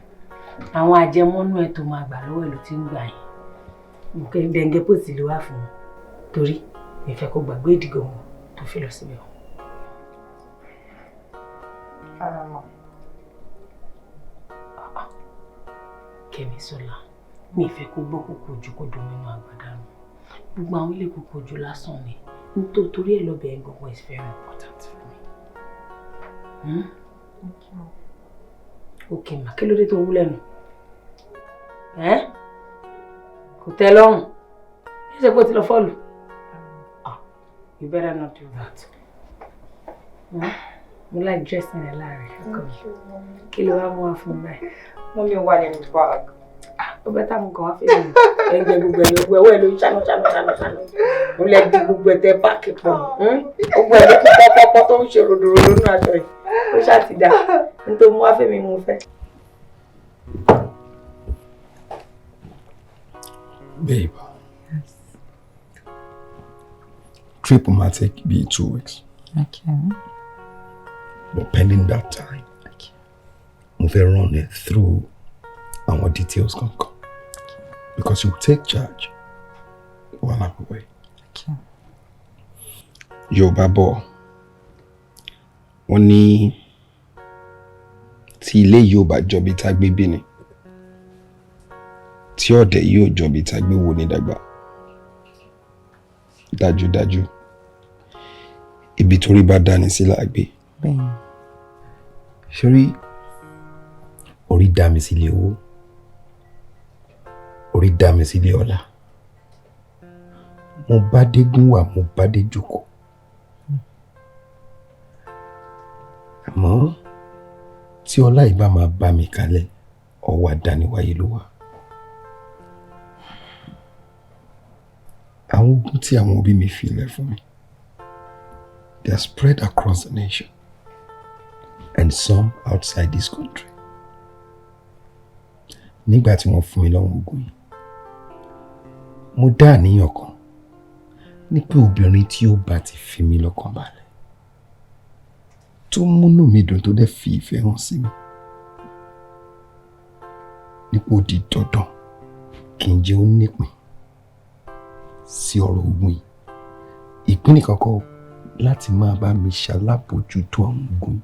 Àwọn àjẹmọ́nú ẹ̀ tó máa gbà lọ́wọ́ ẹ̀ ló ti ń gbà yín. Nǹkan dẹ̀ǹgẹ́ pòsì ló wà fún un. Torí mi fẹ́ kó gbàgbé ìdìgò wọn tó fi lọ síbẹ̀. Rárá ma. Kẹ́mi Sọ́lá, mi fẹ́ kó gbọ́ kókó ojú kó dùn nínú àgbàdànù. Gbogbo àwọn ilé kókó ojú lásán ni. Nítorí ẹ̀ lọ́bẹ̀ ẹ̀ gbogbo is very important for me. Okay ma, kí ló dé tó wú lẹ́nu? Kò tẹ́ lọ́rùn. Ṣé kó ti lọ fọ́ọ̀lù? You better not do that. Mo like dressing ẹ̀ láàrin. Kí ló wá mú wá fún mi báyìí? Mommy wà nínú bag. Ó bẹ́ tá mú kan wá fẹ́ mi. Ẹ̀jẹ̀ gbogbo ẹ̀ lọ́gbọ̀ ẹ̀wọ́ ẹ̀ ló ṣáná. Mo lẹ di gbogbo ẹ̀ tẹ páàkì pọ̀. Gbogbo ẹ̀ ló kí pọ́pọ́pọ́ tó ń ṣe ròdòròdò nínú aṣọ yìí. Ó ṣáà ti dà. Nítorí mo wá fẹ́ mi mo fẹ́. Babe. Yes. Trip might take be 2 weeks. Okay. But pending that time, we will run it through our details because you take charge while I'm away. Okay. Yoruba bọ̀, wọ́n ní tí ilé yóò bá jọ bí tágbé bí ni, tí ọ̀dẹ̀ yóò jọ bí tágbé wò ní dàgbà. Dájúdájú, ibi torí bá dání sí là gbé. Ṣorí orí dá mi sílé owó, orí dá mi sílé ọlá. Mo bá dégún wà, mo bá dé jókòó. Àmọ́ tí ọlá ìbá máa bá mi kalẹ̀, ọwọ́ àdániwáyé ló wà. I àwọn ogun tí àwọn òbí mi fi lẹ̀ fún mi, they are spread across the nation and some outside this country. Nígbà tí wọ́n fún mi lọ́wọ́ ogun yìí, mo dá àníyàn kan ní pé obìnrin tí ó bá ti fi mí lọ́kàn balẹ̀, tó múnú mi dùn tó dẹ̀ fi ìfẹ́ hàn sí mi, nípò di dandan kí n jẹ́ ó nípìn sí ọ̀rọ̀ ogun yìí. Ìpín nìkan kọ́ láti máa bá mi ṣalábòjútó àwọn ogun yìí,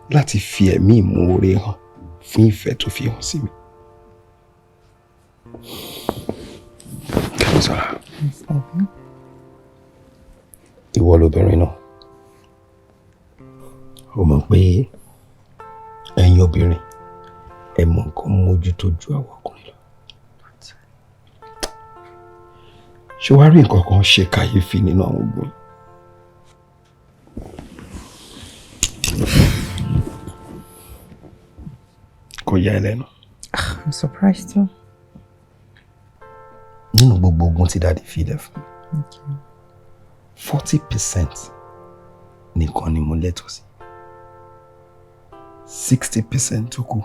láti fi ẹ̀mí ìmoore hàn fún ìfẹ́ tó fi hàn sí mi. Kẹ́misọ́lá, ìwọ lobìnrin náà. Ó mọ̀ pé ẹ̀yin obìnrin ẹ mọ̀ nǹkan mójútó ju àwọn ọkùnrin lọ. Ṣé wàá rí nǹkan kan ṣe kàyéfì nínú àwọn ogun yìí? Kò yà ẹ́ lẹ́nu. I'm surprised too. Nínú gbogbo ogun tí dáàdi fi lẹ̀ fún mi, 40% nìkan ni mo lẹ́tọ̀ọ́ sí. 60% tó kù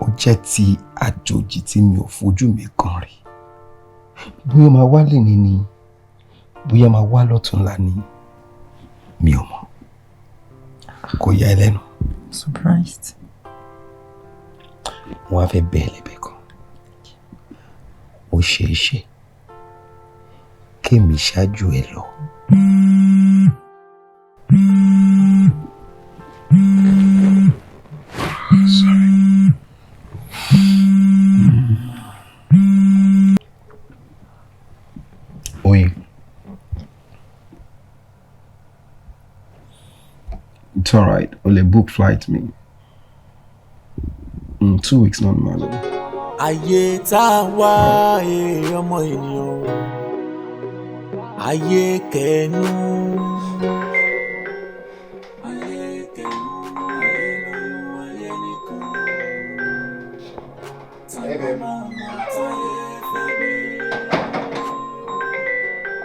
ó jẹ́ ti àjòjì tí mi ò fojú mi kàn rí. Bóyá máa wá lè ní ni, bóyá máa wá lọ́tùnla ni, mi ò mọ̀. Kò yà ẹ́ lẹ́nu. Surprised. Wọ́n á fẹ́ bẹ́ẹ̀ lẹ́bẹ̀ẹ́ kan. Ó ṣeé ṣe kémi ṣáájú ẹ lọ. Sorry. Oyin. It's alright. Only book flight me. 2 weeks not matter. Ayé tá wá ọmọ ènìyàn, AyeKenu.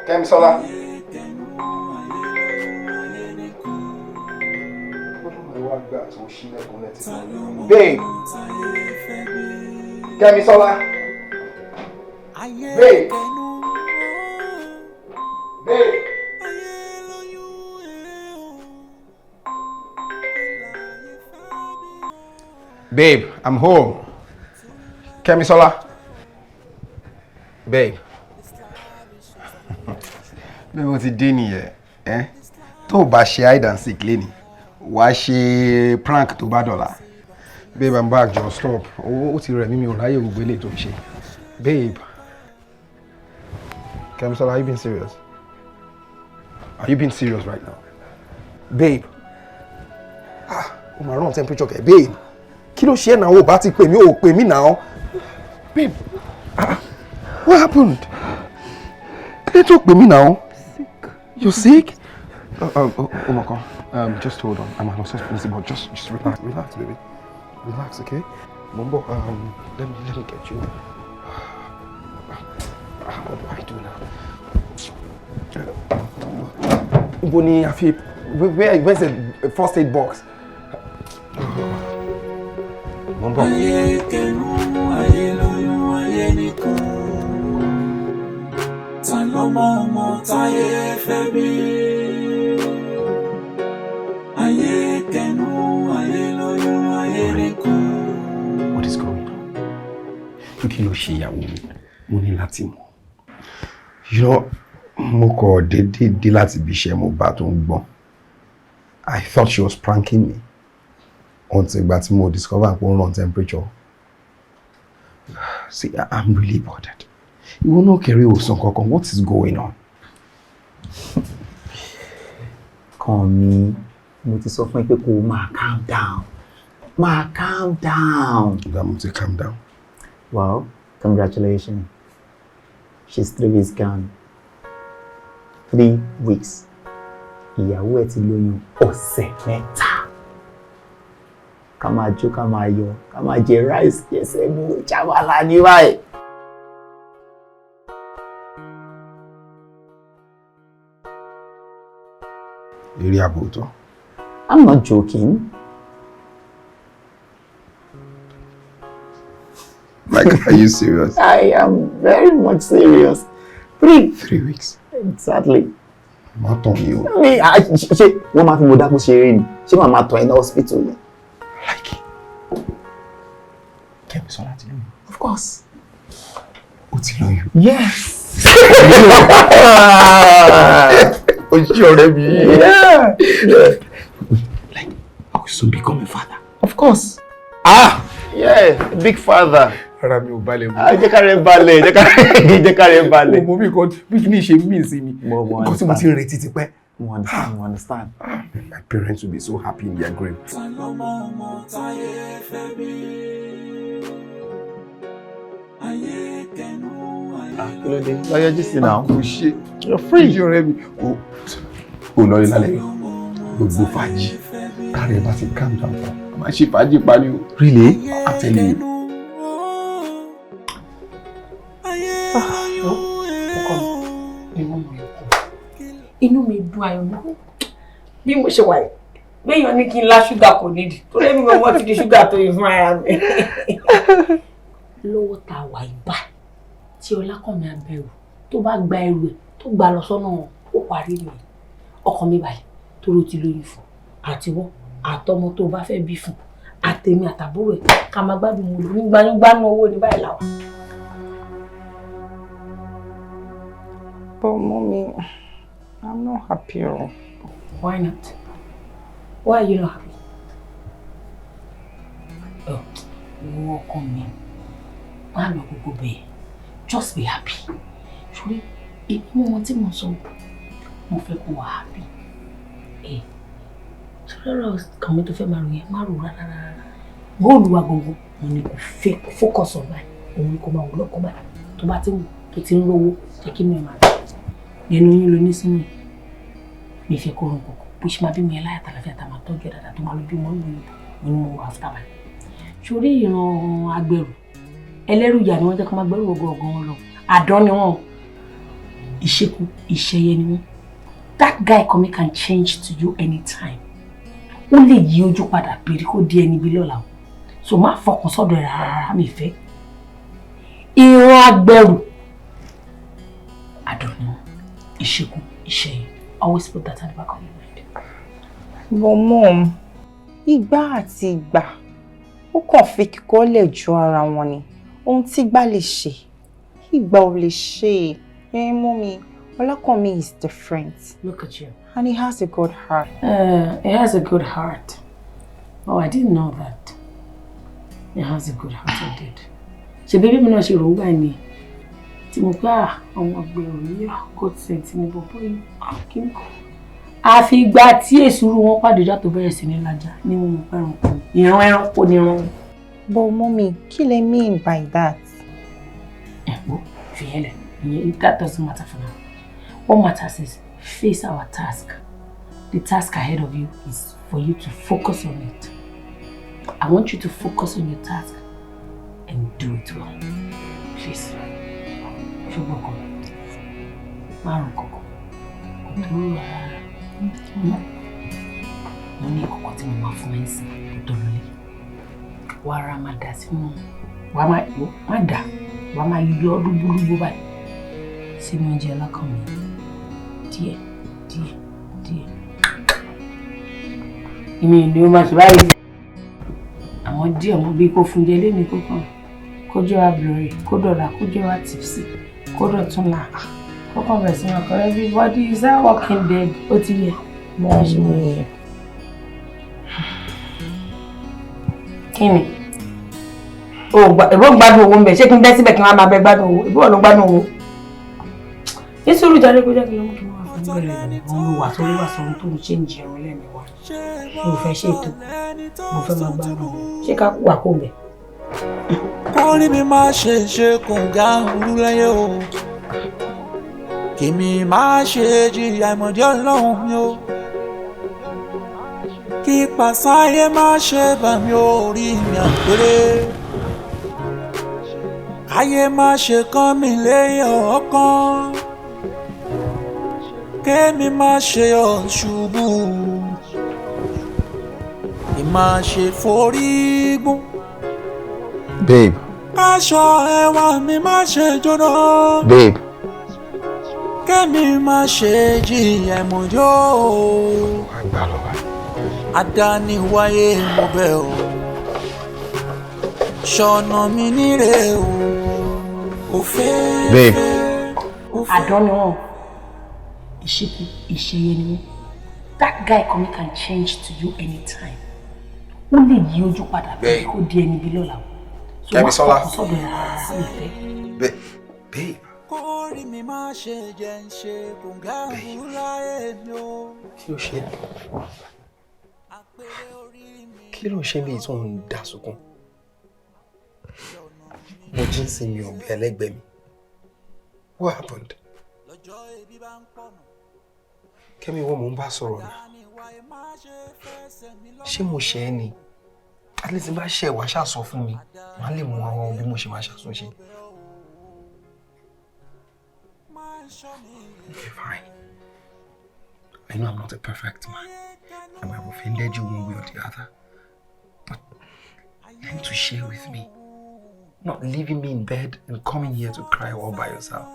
Kẹ́misọ́lá. Babe. Kẹ́misọ́lá. Babe. Babe. Babe, I'm home. Kẹ́misọ́lá. Babe. Bí mo ti dé nìyẹn, tó o bá ṣe hide and seek lénìí, wàá ṣe prank tó bá dọ̀la. Babe, I'm back, just stop. Ó ti rẹ̀ mí, mi ò ráyè gbogbo eléyìí tó ń ṣe. Babe. Kẹ́misọ́lá, are you being serious? Are you being serious right now? Babe. O máa rán temperature kẹ̀. Babe. Kí ló ṣe é náà? O bá ti pè mí, o pè mí náà. Babe. What happened? Kí ló tó pè mí náà? You're sick? Oh my God. Just hold on. I'm an hospital, but just relax, baby. Relax, okay? Mumbo, let me get you. What do I do now? Bonnie, where's the first aid box? Mumbo. What is going on? Kí ló ṣe ìyàwó mi? Mo ní láti mọ̀. You know, mo kọ̀ dédé láti bí iṣẹ́ mo bá tó ń gbọ́n. I thought she was pranking me. Until ìgbà tí mo discover pé ó ń run temperature. See, I'm really bothered. Ìwọ náà kẹrí òsàn kankan. What is going on? Kàn mí, mo ti sọ fún ẹ pé kó o máa calm down. Calm down. I'm to calm down. Well, congratulations. She's 3 weeks gone. 3 weeks. Ìyàwó ẹ ti lóyún ọ̀sẹ̀ 3. Ká máa jó, ká máa yọ̀, ká máa jẹ rice, ẹsẹ̀ mú, jábàlá ní báyìí. Eré àbòtọ́. I'm not joking. Like, are you serious? I am very much serious. 3 weeks. Exactly. Má tàn mí o. Ṣé wọ́n máa fi mo dákú ṣeré ni? Ṣé màá máa tàn ẹ́ ní hospital ni? Like, Kẹ́mi Sọlá ti lóyún. Of course. Ó ti lóyún. Yes. O ṣí ọ̀rẹ́ mi. Yeah. Like, I will soon become a father. Of course. Ah! Yeah, big father. Ara mi ò balẹ̀ mọ́. Jẹ́ ká rẹ̀ balẹ̀, jẹ́ ká rẹ̀ balẹ̀. Mo bí nǹkan bí kí ni ṣe mí sí mi. Nǹkan tí mo ti ń retí ti pẹ́. You understand. My parents will be so happy in their grave. Kí ló dé? Lọ́yọ́ jí sí náà. Kò ṣe. You're free. Ṣé ọ̀rẹ́ mi? O lọ rí lálẹ́ yìí. Gbogbo fàájì. Káàrẹ̀ bá ti calm down tán. A máa ṣe fàájì parí o. Really? I'm telling you. Inú mi dùn ayọ̀ mi bí mo ṣe wà yìí béèyàn ní kí n lá ṣúgà kò nídìí tó lẹ́nu mi wọ́n ti di ṣúgà tó yìí fún ara mi. Lọ́wọ́ tá a wà ibà tí Ọlákànmí abẹ́rù tó bá gba ẹrù ẹ̀ tó gbà lọ sọ́nà ó parí nìyẹn ọkàn mi báyìí tó ló ti lóyún fún àtiwọ́ àtọmọ tó bá fẹ́ bí fún àtẹ̀mí àtàbúrò ẹ̀ ká máa gbádùn mọ́ lórí gbanugbanu owó ní báyìí làwọn. But mommy, I'm not happy. Why not? Why are you not happy? Oh, welcome me. I'm not going to be. Just be happy. Surely, if you want to be so, I'm happy. Eh? So I was coming to marry. Go do a go. You focus on that. You come out, look come back. To batting, to tin row, taking me man. You know you listen. If you call push my be me like that, I am talking that to my be more when you after man. Surely, you know, Agberu. Ẹlẹ́rù ìyà ni wọ́n jẹ́ kó máa gbẹ́rù ọgọ́ lọ. Àdán ni wọ́n. Ìṣekú, ìṣẹyẹ ni wọ́n. That guy coming can change to you anytime. Ó lè yí ojú padà bìrì kó di ẹni bí lọ́la o. So má fọkàn sọ́dọ̀ ẹ̀ rárá mi fẹ́. Ìran Agbẹ̀rù. Àdán ni wọ́n. Ìṣekú, ìṣẹyẹ. Always put that at the back of your mind. But mom, ìgbà àti ìgbà ó kàn fi kíkọ́lẹ̀ ju ara wọn ni. Ohun tí gbà lè ṣe, ìgbà ò lè ṣe. Mommy, Ọlákànmí is different. Look at you. And he has a good heart. He has a good heart. Oh, I didn't know that. He has a good heart, I did. Ṣé bébí mi náà ṣe rò ó báyìí ni. Tí mo gbà ọmọ Agbẹ̀rù yìí God sent ní bọ̀bọ̀ yìí. Kí n kọ́. Àfi ìgbà tí èsúrú wọn pàdé ìjà tó bẹ̀rẹ̀ sí ní lájà ní wọn ẹranko. Ìran ẹranko ni ìran. But mommy, kí lẹ mean by that? That doesn't matter for now. What matters is face our task. The task ahead of you is for you to focus on it. I want you to focus on your task and do it well. Please. Ṣùgbọ́n márùn kọ̀kọ̀. Mo ní ìkọ̀kọ̀ tí mo máa fún ẹ sí tó lórí. Wàá máa dà sí mọ́. Wàá máa dà. Wàá máa yọ lúbúlúbú báyìí. Sínú oúnjẹ Ọlákànmí. Díẹ̀. Ìmì ni ó máa ṣe báyìí. Àwọn díẹ̀ mo bí kó fún jẹ lẹ́nu kókàn. Kó jẹ́ wá blurry, kó dọ̀la, kó jẹ́ wá tipsy, kó dọ̀tún là. Kókàn bẹ̀rẹ̀ sí máa kọ́ everybody is that walking dead. Ó ti yẹ. Mommy. Kí ni? Ìbọn gbádùn owó ń bẹ̀. Ṣé kí n bẹ́ síbẹ̀ kí wọ́n máa bẹ gbádùn owó? Ìbọn ló gbádùn owó. Ní sùúrù jáde kó jẹ́ kí ló mú kí wọ́n wá fún bẹ̀rẹ̀ òun wà tó wà sọ tó ń ṣe ń jẹun lẹ́nu wa. Mo fẹ́ ṣe ètò. Mo fẹ́ máa gbádùn. Ṣé ká wà kó bẹ̀? Kórí mi máa ṣe kòǹgà òru lẹ́yẹ o. Kèmi máa ṣe jìyà ìmọ̀dé Ọlọ́run mi o. Kí pàṣáyé máa ṣe bà mí orí mi àpérè. Ayé máa ṣe kán mi lẹ́yìn ọ̀kan. kémi má ṣe yọ̀ ṣubú kí má ṣe forí gún. Babe. Aṣọ ẹwà mi má ṣe jóná. Babe. Kémi má ṣe jìyà ìmọ̀jọ́. Adániwáyé mo bẹ̀ ọ́. Ṣọ̀nà mi níre o. Òfé. Babe. Àdánù ìṣípò ìṣeyẹ ni wọ́n. That guy can change to you anytime. Ó lè yí ojú padà bí kò di ẹni bí lọ́la. Kẹ́misọ́lá. Babe. Kórìí mi má ṣe jẹ́ ń ṣe kòǹgá òwúrọ̀ èmi o. Kí ló ṣe? Kí ló ṣe bí tó ń dá sunkún? Mo jí ń sin mi ò bí ẹlẹ́gbẹ̀ẹ́ mi. What happened? Kẹ́mi wọ́n mò ń bá sọ̀rọ̀ náà. Ṣé mo ṣe ẹ́ ni? At least bá ṣe wá ṣàsọ fún mi, màá lè mú àwọn bí mo ṣe máa ṣàtúnṣe. Okay, fine. I know I'm not a perfect man. I might have offended you one way or the other. But learn to share with me. Not leaving me in bed and coming here to cry all by yourself.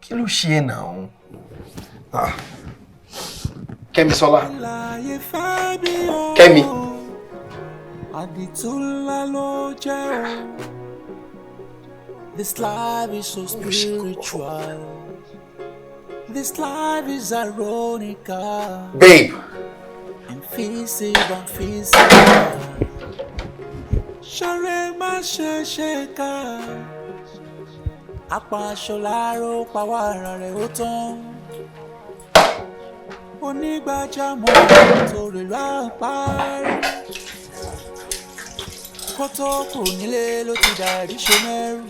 Kí ló ṣe now? Kẹ́misọ́lá. Kẹ́mi. This life is so spiritual. This life is ironic. Babe. Invisible. Share ma sheka. Apa sholaro pawara re o ton. Onígbàjámọ̀ tó rè lápárí. Kó tó kò nílé ló ti dàrí ṣe mẹ́rù.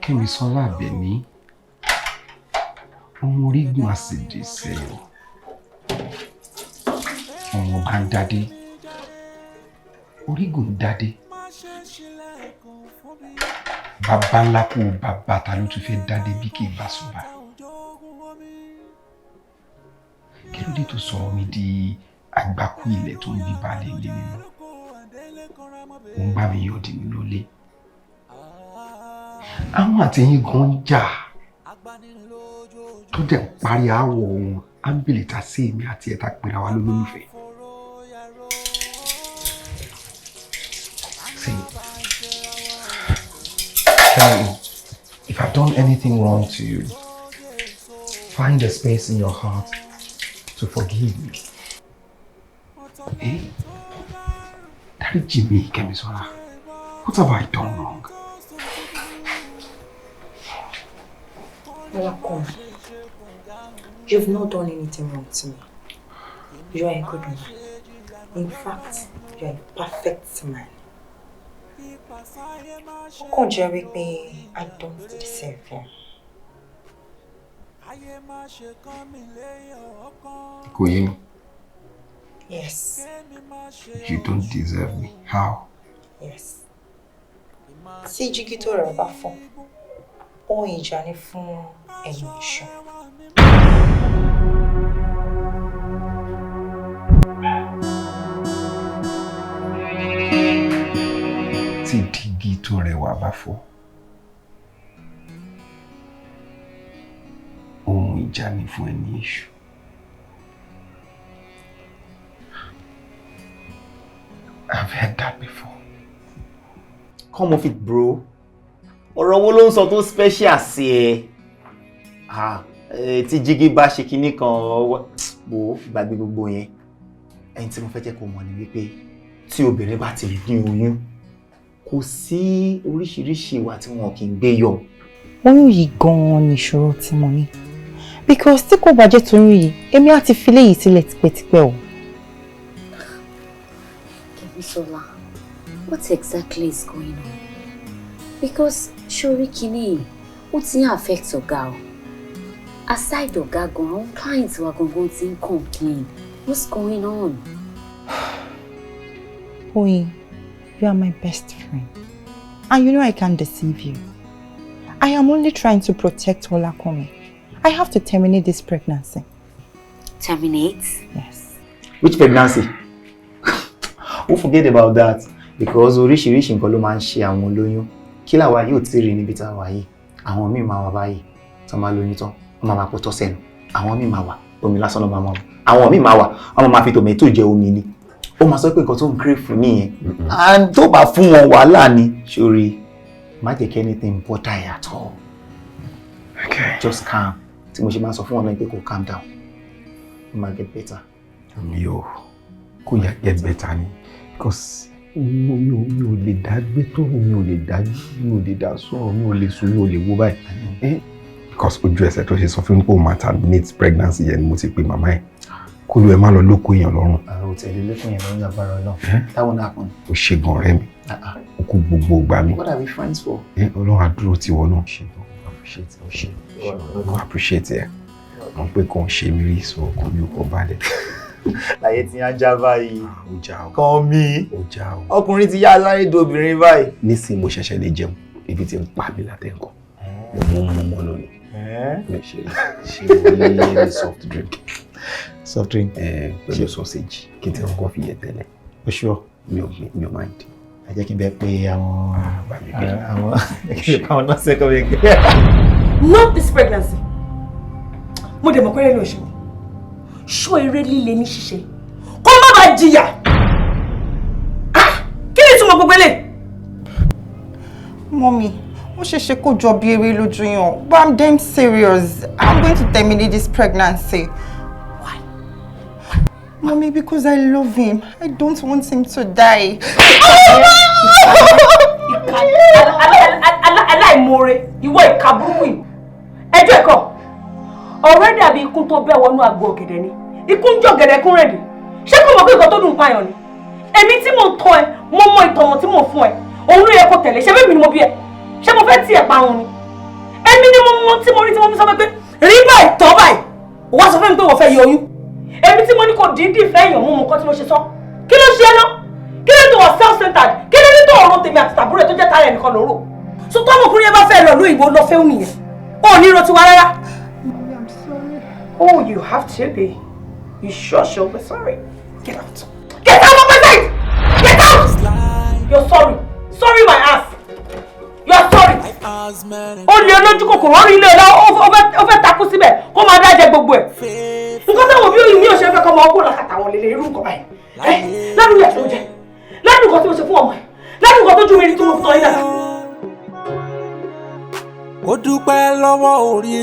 Kẹ́misọ́lá Àbẹ̀ní, ohun orígun àsìdì sẹ́yìn, ọmọ bá ń dádé, orígun dádé, bàbá ńlá kú bàbá ta ló tún fẹ́ dádé bí kì í bá sọ́ba. Kí ló dé tó sọ̀rọ̀ mi di àgbákú ilẹ̀ tó ń bí balẹ̀ ilé nínú? Ó ń bá mi yọ̀ dì nínú ilé. Àwọn àtẹ̀yìn gan ń jà tó dẹ̀ ń parí aáwọ̀ ohun ámbìlìtà sí èmi àti ẹ̀ta pera wa lólùfẹ́. See, tell me, if I've done anything wrong to you, find a space in your heart to forgive me. Eh? Dáríjì mi, Kẹ́misọ́lá. What have I done wrong? Welcome. You've not done anything wrong to me. You are a good man. In fact, you are a perfect man. Ó kàn jẹ́ wípé I don't deserve you. Kò yé mi. Yes. You don't deserve me. How? Yes. Tí jígí tó rẹ̀ bá fọ́, ohun ìjà ni fún ẹ̀yìn iṣu. Tí dígí tó rẹwà bá fọ́, ohun ìjà ni fún ẹni iṣu. I've heard that before. Come off it, bro. Ọ̀rọ̀ wo ló ń sọ tó special sí ẹ? Tí jígí bá ṣe kinní kan wò gbàgbé gbogbo yẹn. Ẹni tí mo fẹ́ jẹ́ kó mọ̀ ni wípé tí obìnrin bá ti ní oyún, kò sí oríṣiríṣi ìwà tí wọn kì í gbé yọ. Oyún yìí gan-an ni ìṣòro tí mo ní. Because tí kò bá jẹ́ toyún yìí, èmi á ti fi léyìí sílẹ̀ tipẹ́tipẹ́ o. Bisola, what exactly is going on? Because Shori Kini, what's in affect Ọ̀gá o? Aside Ọ̀gá gan, our clients were going to complain. What's going on? Oyin, you are my best friend. And you know I can't deceive you. I am only trying to protect Olakome. I have to terminate this pregnancy. Terminate? Yes. Which pregnancy? We'll forget about that. Because oríṣiríṣi nǹkan ló máa ń ṣe àwọn olóyún. Kí làwa yóò tí rí níbi tá a wà yìí. Àwọn míì máa wà báyìí. Tán máa lóyún tán. Wọ́n máa pọ̀tọ́ sẹ́nu. Àwọn míì máa wà. Omi lásán ló máa mọ̀. Àwọn míì máa wà. Wọ́n máa fi tòmẹ́tò jẹ omi ni. Ó máa sọ pé nǹkan tó ń crave fún nìyẹn. And tó bá fún wọn wàhálà ni. Sorry. Má jẹ́ kí anything bother you at all. Okay. Just calm. Tí mo ṣe máa sọ fún wọn náà pé kó calm down. It might get better. Yo, kó yá get better ni. Because mi ò lè dá gbé tó mi ò lè dá sọ̀rọ̀ mi ò lè sùn mi ò lè wo báyìí. Because ojú ẹsẹ̀ tó ṣe sọ fún mi pé ó máa terminate pregnancy yẹn ni mo ti pe màmá ẹ̀. Kó lu ẹ má lọ lóko èèyàn lọ́rùn. Àwọn òtẹ̀lẹ̀ lẹ́kùn yẹn ló ń yàgbára náà. That won't happen. Ó ṣe gan ọ̀rẹ́ mi. Ó kú gbogbo ìgbà mi. What are we friends for? Ọlọ́run á dúró tiwọ náà. Mo appreciate ẹ. Mo pé kò ń ṣe mí rí so kò mi ò kọ́ balẹ̀. Láyé tí á já báyìí. Ó já o. Kàn mí. Ó já o. Ọkùnrin ti yá alárédè obìnrin báyìí. Nísìnyí mo ṣẹ̀ṣẹ̀ lè jẹun. Ibi tí ń pa mí látẹ̀kọ̀. Mo mú lónìí. Ṣé o ní any soft drink? Soft drink? Pẹ̀lú sausage. Kí n tẹ̀ ọkọ̀ fi yẹ tẹ́lẹ̀. For sure. Mi ò mind. Ẹ jẹ́ kí n bẹ pé àwọn nọ́ọ̀sì ẹ̀kọ́ mi gbé. Not this pregnancy. Mo dẹ̀ mọ̀ pé ẹni ò ṣe mí. Ṣó eré líle ní ṣíṣe. Kó má bàa jìyà. Kí ni ìtumọ̀ gbogbo eléyìí? Mommy, ó ṣe ṣe kó jọ bí eré lójú yàn. But I'm damn serious. I'm going to terminate this pregnancy. Why? Mommy, because I love him. I don't want him to die. Aláìmoore, ìwọ ìka burúkú yìí. Ẹjọ́ ẹ̀kọ́. Ọ̀rẹ́ dàbí ikú tó bẹ́ wọnú àgbo ọ̀gẹ̀dẹ̀ ni. Ikú ń jọ ọ̀gẹ̀dẹ̀ kún rẹ̀dì. Ṣé kò mọ̀ pé nǹkan tó dùn pààyàn ni? Èmi tí mo tọ́ ẹ, mo mọ ìtọ̀nà tí mo fún ẹ. Òun ló yẹ kó tẹ̀lé. Ṣé bẹ́ẹ̀ mi ni mo bí ẹ? Ṣé mo fẹ́ tí ẹ parun ni? Èmi ni mo mọ tí mo rí tí mo fi sọ pé rí báyìí tọ́ báyìí. Ó wá sọ fún mi pé wọ́n fẹ́ yọ oyún. Èmi tí mo ní kò dídì fẹ́ èèyàn mú nǹkan tí mo ṣe sọ. Kí ló ṣe ẹ́ ná? Kí ló tó wọ self-centered? Kí ló ní tó ọ̀rọ̀ tèmi àti tàbúrò tó jẹ́ tara ẹnìkan lóró? So tọ́mọkùnrin yẹn bá fẹ́ lọ lóyìnbó lọ fẹ́ òun nìyẹn. Ó ní ro tiwa rárá. Mommy, I'm sorry. Oh, you have to be. You sure she'll be sorry. Get out. Get out of my sight! Get out! You're sorry. Sorry my ass. You're sorry. Ó lè lójú kòkòrò orí ilé ọlọ́ ó fẹ́ takú síbẹ̀ kó máa dájẹ́ gbogbo ẹ̀. Nǹkan táwọn bí òyìn ní òṣèré fẹ́ kọ́ ọmọ ọkùnrin làkàtà àwọn lélẹ̀ irú nǹkan báyìí. Ládùúgbò ìyà tí mo jẹ. Ládùúgbò nǹkan tí mo ṣe fún ọmọ ẹ̀. Ládùúgbò tó ju mi ní tí mo fi tọ́ yín dàgbà. Ó dúpẹ́ lọ́wọ́ orí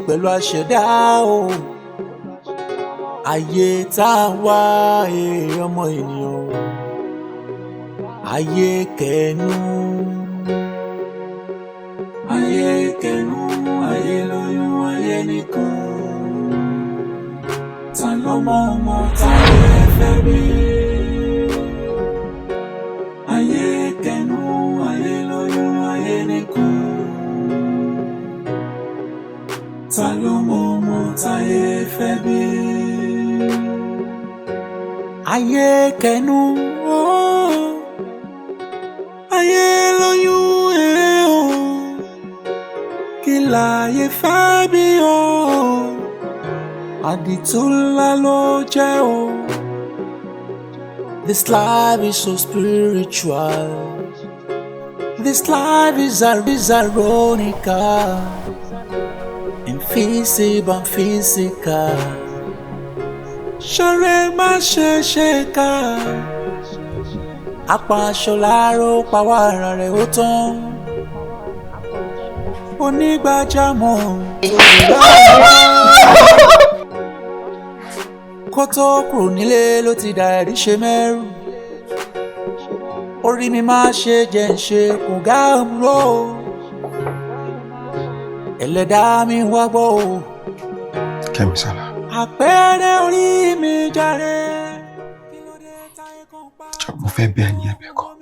pẹ̀lú àṣẹ̀dá o. Ayé tá a wá ọmọ ènìyàn. AyeKenu. AyeKenu, ayé lóyún, ayé nìkan. Ta ló mọ̀ ọmọ táyé fẹ́ bí? AyeKenu, ayé lóyún, ayé nìkan. Ta ló mọ̀ ọmọ táyé fẹ́ bí? AyeKenu, ayé lóyún o. Kí láyé fẹ́ bí o? Àdìtú ńlá ló jẹ́ o. This life is so spiritual. This life is ironical. Invisible and physical. Ṣọ̀rẹ́ má ṣe ká. Apàṣọ láàárọ̀ pàwọ́ ara rẹ̀ ó tán. Onígbàjámọ̀ kó tó kúrò nílé ló ti dà ẹ̀rí ṣe mẹ́rù. Orí mi máa ṣe jẹ́ ń ṣe kùngá òmùrò. Ẹlẹ́dàá mi wá gbọ́ o. Kẹ́misọ́lá. Àpẹẹrẹ orí mi jàre. Jọ mo fẹ́ bẹ́ẹ̀ ní ẹ̀bẹ̀ kan.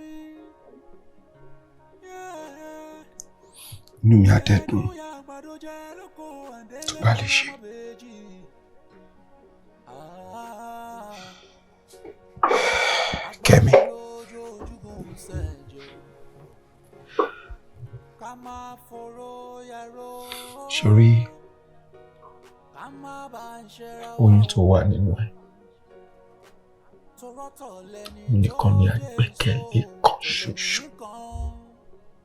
Inú mi á dẹ̀ dùn tó bá lè ṣe. Kẹ́mi, Ṣorí oyún tó wà nínú ẹ̀ nìkan ni àgbẹ́kẹ̀lé kan ṣoṣo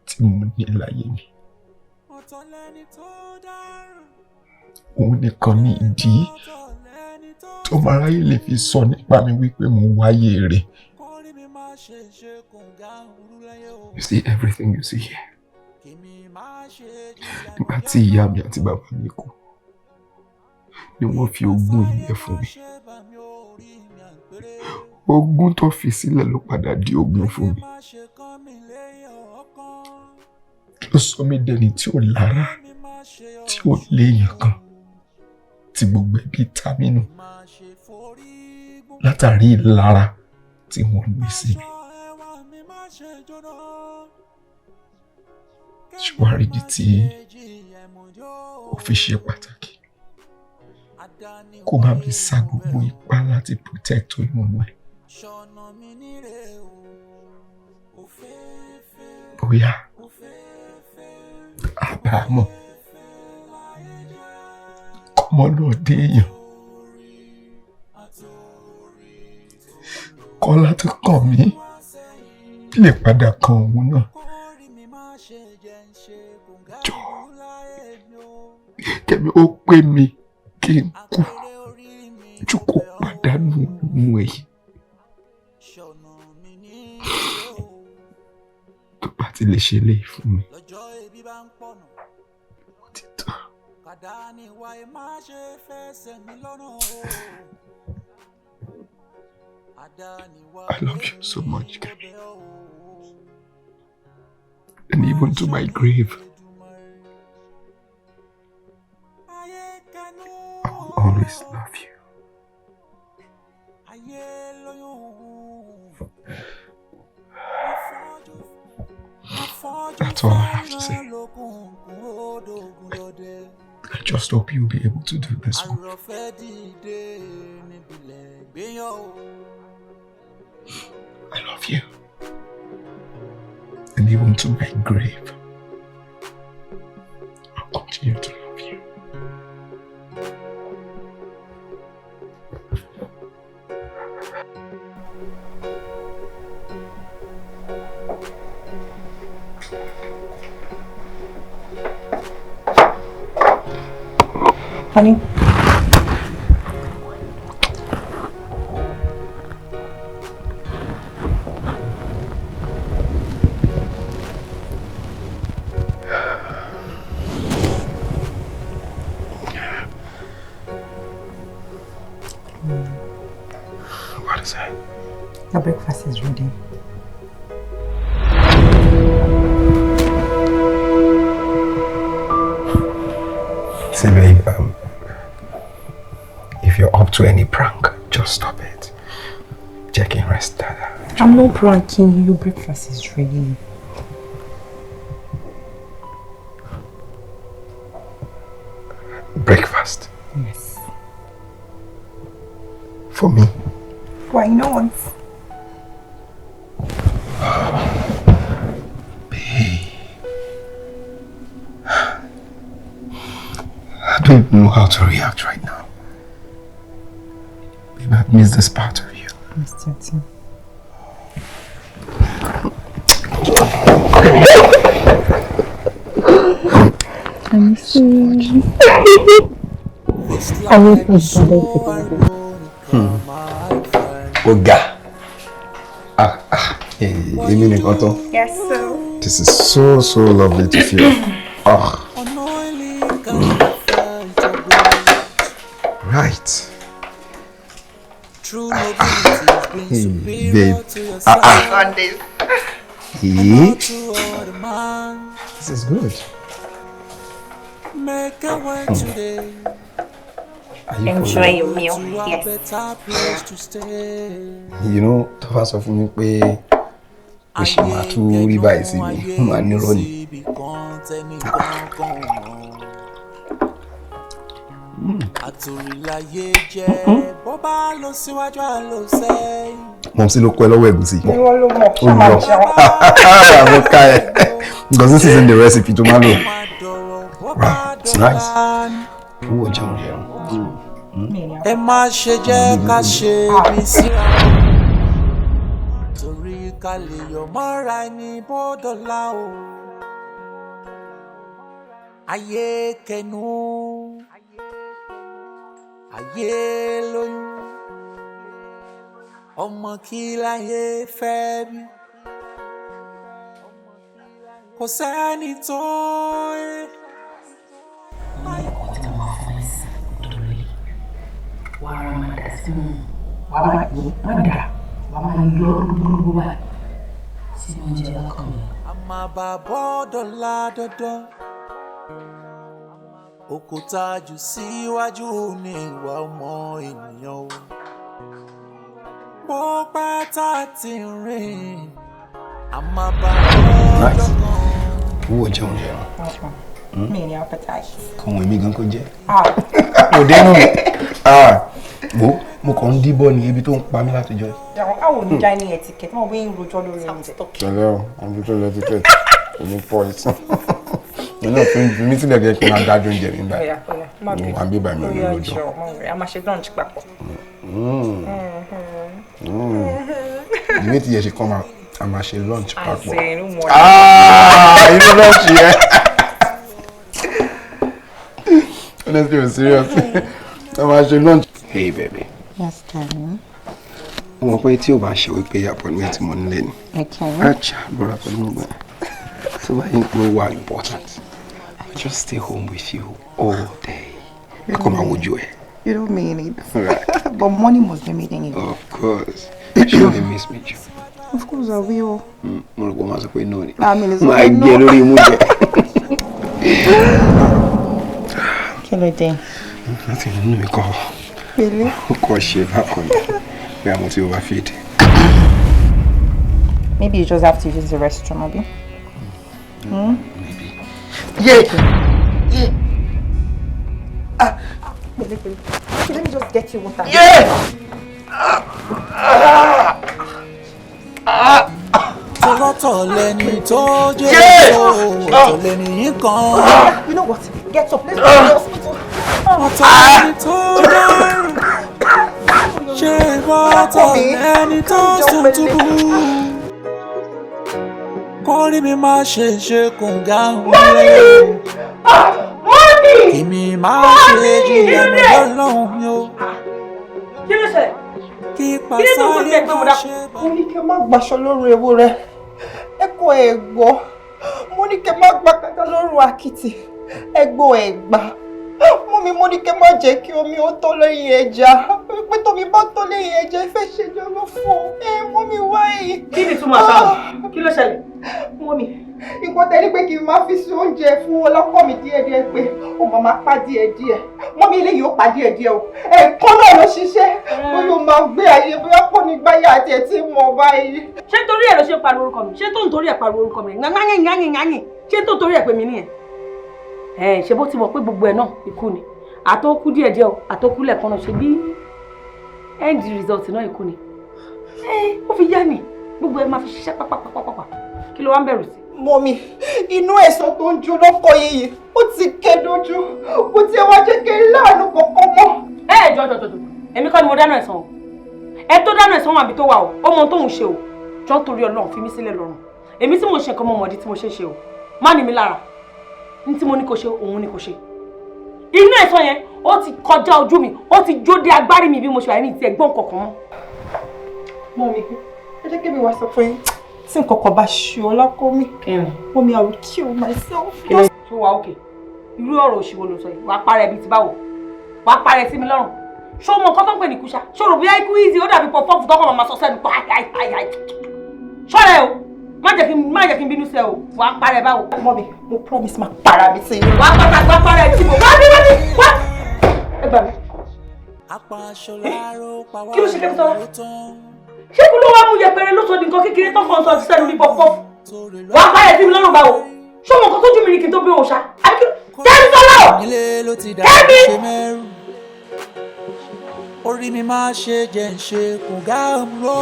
tí mo ní láyé mi. Òun nìkan ni ìdí tó máa ráyè lè fi sọ nípa mi wípé mo wáyé rẹ̀. You see everything you see here. Nígbà tí ìyá mi àti bàbá mi kú ni wọ́n fi ogún ilẹ̀ fún mi. Ogún tó fi sílẹ̀ ló padà di ogún fún mi. Ló sọ mí dẹni tí ò lára, tí ò léèyàn kan, tí gbogbo ẹbí ta mí nù látàrí ìlara tí wọ́n ní sí mi. Ṣùgbọ́n ìdí tí ó fi ṣe pàtàkì kó bá mi sá gbogbo ipá láti protect Oyinlola. Bóyá àbámọ̀ kọ́mọ náà dé èèyàn kọ́lá tó kàn mí lè padà kan òun náà. Jọ kẹ́mi ó pè mí kí n kú jù kó pàdánù ohun èyí. Tó bá ti lè ṣe léyìí fún mi, ó ti tán. I love you so much, Kemi. And even to my grave, I will always love you. That's all I have to say. I just hope you'll be able to do this one. I love you. And even to my grave, I'll continue to love you. Honey. What is it? Your breakfast is ready. See, babe, if you're up to any prank, just stop it. Check in, rest, Dada. I'm not pranking you. Your breakfast is ready. Breakfast? Yes. For me? Why not? I don't even know how to react right now. Babe, I miss this part of you. Missed you too. I miss you. I will put Oga. Èmi nìkan tán. Yes, sir. This is so lovely to feel. Right. Hey, babe. Sundays. This is good. Enjoy your meal. Yes. You know, tó bá sọ fún mi pé o ṣì máa tún rí báyìí sí mi, mo máa nírọ́ ni. Mọ̀mísí ló kọ́ ẹ lọ́wọ́ ẹ̀gúsí. Ìwọ ló mọ̀, ṣá máa jẹun. Àwọn ká ẹ. Because this isn't the recipe tó máa lò. Wow, it's nice. Owó jẹun jẹun. Ẹ má ṣe jẹ́ ká ṣe bí síra. Torí ká lè yọ̀ mọ́ra ẹni bọ́dọ̀lá o. AyeKenu, ayé lóyún, ọmọ kí láyé fẹ́ bí. Kò sẹ́ni tó yẹ. Wàá máa dà sí mu, wàá máa yọ gbogbo báyìí sí oúnjẹ lọ́kàn mi. A máa bá bọ́dọ̀lá dandan. Òkúta jù síwájú ní ìwà ọmọ ènìyàn o. Bó pẹ́ tá ti rìn, a máa bá bọ́dọ̀ kan. Owó jẹun jẹun. Mi ní appetite. Kọ̀wé mi gan kó jẹ́. Mo dénú mi. Mo kàn ń díbọ́ ní ibi tó ń pa mí látijọ́. Àwọn ò ní dining etiquette, wọ́n wé ń rojọ́ lórí oúnjẹ. Ṣẹlẹ̀ o, àwọn tó lọ etiquette. Èmi pọ̀ ìsàn. Èmi náà fún mi sílẹ̀ gẹ́gẹ́ kí n máa dájú oúnjẹ mi báyìí. Mo wà ń bí bàmí ní lójọ́. A máa ṣe lunch papọ̀. Ìwé tí yẹ ṣe kọ́ a máa ṣe lunch papọ̀. Inú lunch yẹn. Honestly, I'm serious. A máa ṣe lunch. Hey baby. Yes, darling. Mo mọ̀ pé tí o bá ṣe wípé appointment mo nílé ni. Acha, bọ́ra pẹ̀lú mo gbà. So why you know why important? I just stay home with you all day. I come and would you? You don't mean it. Right. But money must be made anyway. Of course. You surely miss me, Joe. Of course I will. Mo rò pé máa sọ pé no ni. I mean, it's máa gbé lórí imú jẹ. Kí ló dé? Láti inú mi kọ́. Really? Ó kọ́ ṣe bákan ni. Bí àwọn tí ó bá feed. Maybe you just have to use the restroom, abi? Maybe. Yeah. Let me just get you water. Tọ́lọ́tọ̀ lẹni tó jẹ́ ọ̀tọ̀ lẹni kan. You know what? Get up. Let's go to the hospital. Ọ̀tọ̀ lẹni tó dárò. Ṣé ìbọ̀tọ̀ lẹni tó sùn túbú? Kórí mi máa ṣe kùngà wọlé. Èmi máa ṣe jìyà lọ́lọ́run yó. Kí ló ṣẹlẹ̀? Kí pàṣẹ máa ṣe bá. Mo ní kí ẹ má gbaṣọ lọ́rùn ewu rẹ. Ẹ kọ ẹ̀gbọ́. Mo ní kí ẹ má gba kàkà lọ́rùn àkìtì. Ẹ̀gbọ́ ẹ̀gbà. Mo ní kí ẹ má jẹ́ kí omi ó tó lẹ́yìn ẹja. Pé tómi bá tó lẹ́yìn ẹja ẹ fẹ́ ṣe jọlọ fún ọ. Mọ́mí wáyé. Kí ni túmọ̀ sáà? Kí ló ṣẹlẹ̀? Mọ́mí, nǹkan tẹ́lẹ̀ pé kí n máa fi sí oúnjẹ fún ọlọ́kọ̀ mi díẹ̀díẹ̀ pé ó máa máa pa díẹ̀díẹ̀. Mọ́mí eléyìí ó pa díẹ̀díẹ̀ o. Ẹ̀ẹ̀kan náà ló ṣiṣẹ́. Bóyá ó máa gbé ayé bóyá kò ní gbáyà àti ẹ̀ tí mọ̀ báyìí. Ṣé torí ẹ̀ ló ṣe pariwo orúkọ mi? Ṣé tó ń torí ẹ̀ pariwo orúkọ mi? Ngangangangangangangin. Ṣé tó torí ẹ̀ pè mí nìyẹn? Ṣé bó ti mọ̀ pé gbogbo ẹ̀ náà ikú ni? Àtọ́kú díẹ̀díẹ̀ o, àtọ́kú lẹ̀kan náà ṣe bí end result náà ikú ni. Ó fi yá ni gbogbo ẹ̀ máa fi ṣiṣẹ́ pápápápápá. Kí ló wá ń bẹ̀rù sí? Mọ́mí, inú ẹ̀sán tó ń jó lọ́kọ̀ yìí, ó ti ké dojú. Kò tí ẹ wá jẹ́ kí n láàánú kankan mọ́. Jọjọjọjọ, èmi kọ́ ni mo dáná ẹ̀sán o. Ẹ tó dáná ẹ̀sán wọn àbí tó wà o, ó mọ ohun tóun ṣe o. Jọ́ torí Ọlọ́run fi mí sílẹ̀ lọ́rùn. Èmi tí mo ṣe nǹkan mọ̀mọ́dí tí mo ṣe o. Má ní mi lára. Ní tí mo ní kò ṣe, òun ní kò ṣe. Inú ẹ̀sán yẹn, ó ti kọjá ojú mi, ó ti jó dé agbárí mi bí mo ṣe wà ní ti ẹ̀gbọ́n kankan mọ́. Mọ́mí, ẹ jẹ́ kí mi wá sọ fún yín. Tí nǹkan kan bá ṣe ọlọ́kọ mi, Mọ́mí, I will kill myself. Ṣé wàá òkè? Irú ọ̀rọ̀ òṣìwò ló sọ yìí, wàá parẹ́ bíi ti báwo? Wàá parẹ́ sí mi lọ́rùn. Ṣé o mọ nǹkan tó ń pè ní kúṣà? Ṣé o rò bí ikú easy ó dàbí pọ̀pọ́ọ̀fù tọ́kọ̀ máa sọ sẹ́nu pa àì. Ṣọ́rẹ́ o, má jẹ́ kí n bínú sẹ́ o, wàá parẹ́ báwo? Mọ́mí, mo promise máa para mi sí i. Wàá parẹ́ tí mo wá. Ẹ gbà mí. Kí ló ṣe kẹ́ sọ́wọ́? Ṣé kí ló wá mú yẹpẹrẹ ló sọ di nǹkan kékeré tó kàn sọ sí sẹ́nu ní pọ̀pọ́ọ̀fù? Wàá parẹ́ sí mi lọ́rùn báwo? Ṣé o mọ nǹkan tó jú mi rí kí n tó bí òun ṣá? Tẹ́mi sọ́lá! Tẹ́mi! Orí mi máa ṣe jẹ́ ń ṣe kùngà ń ro.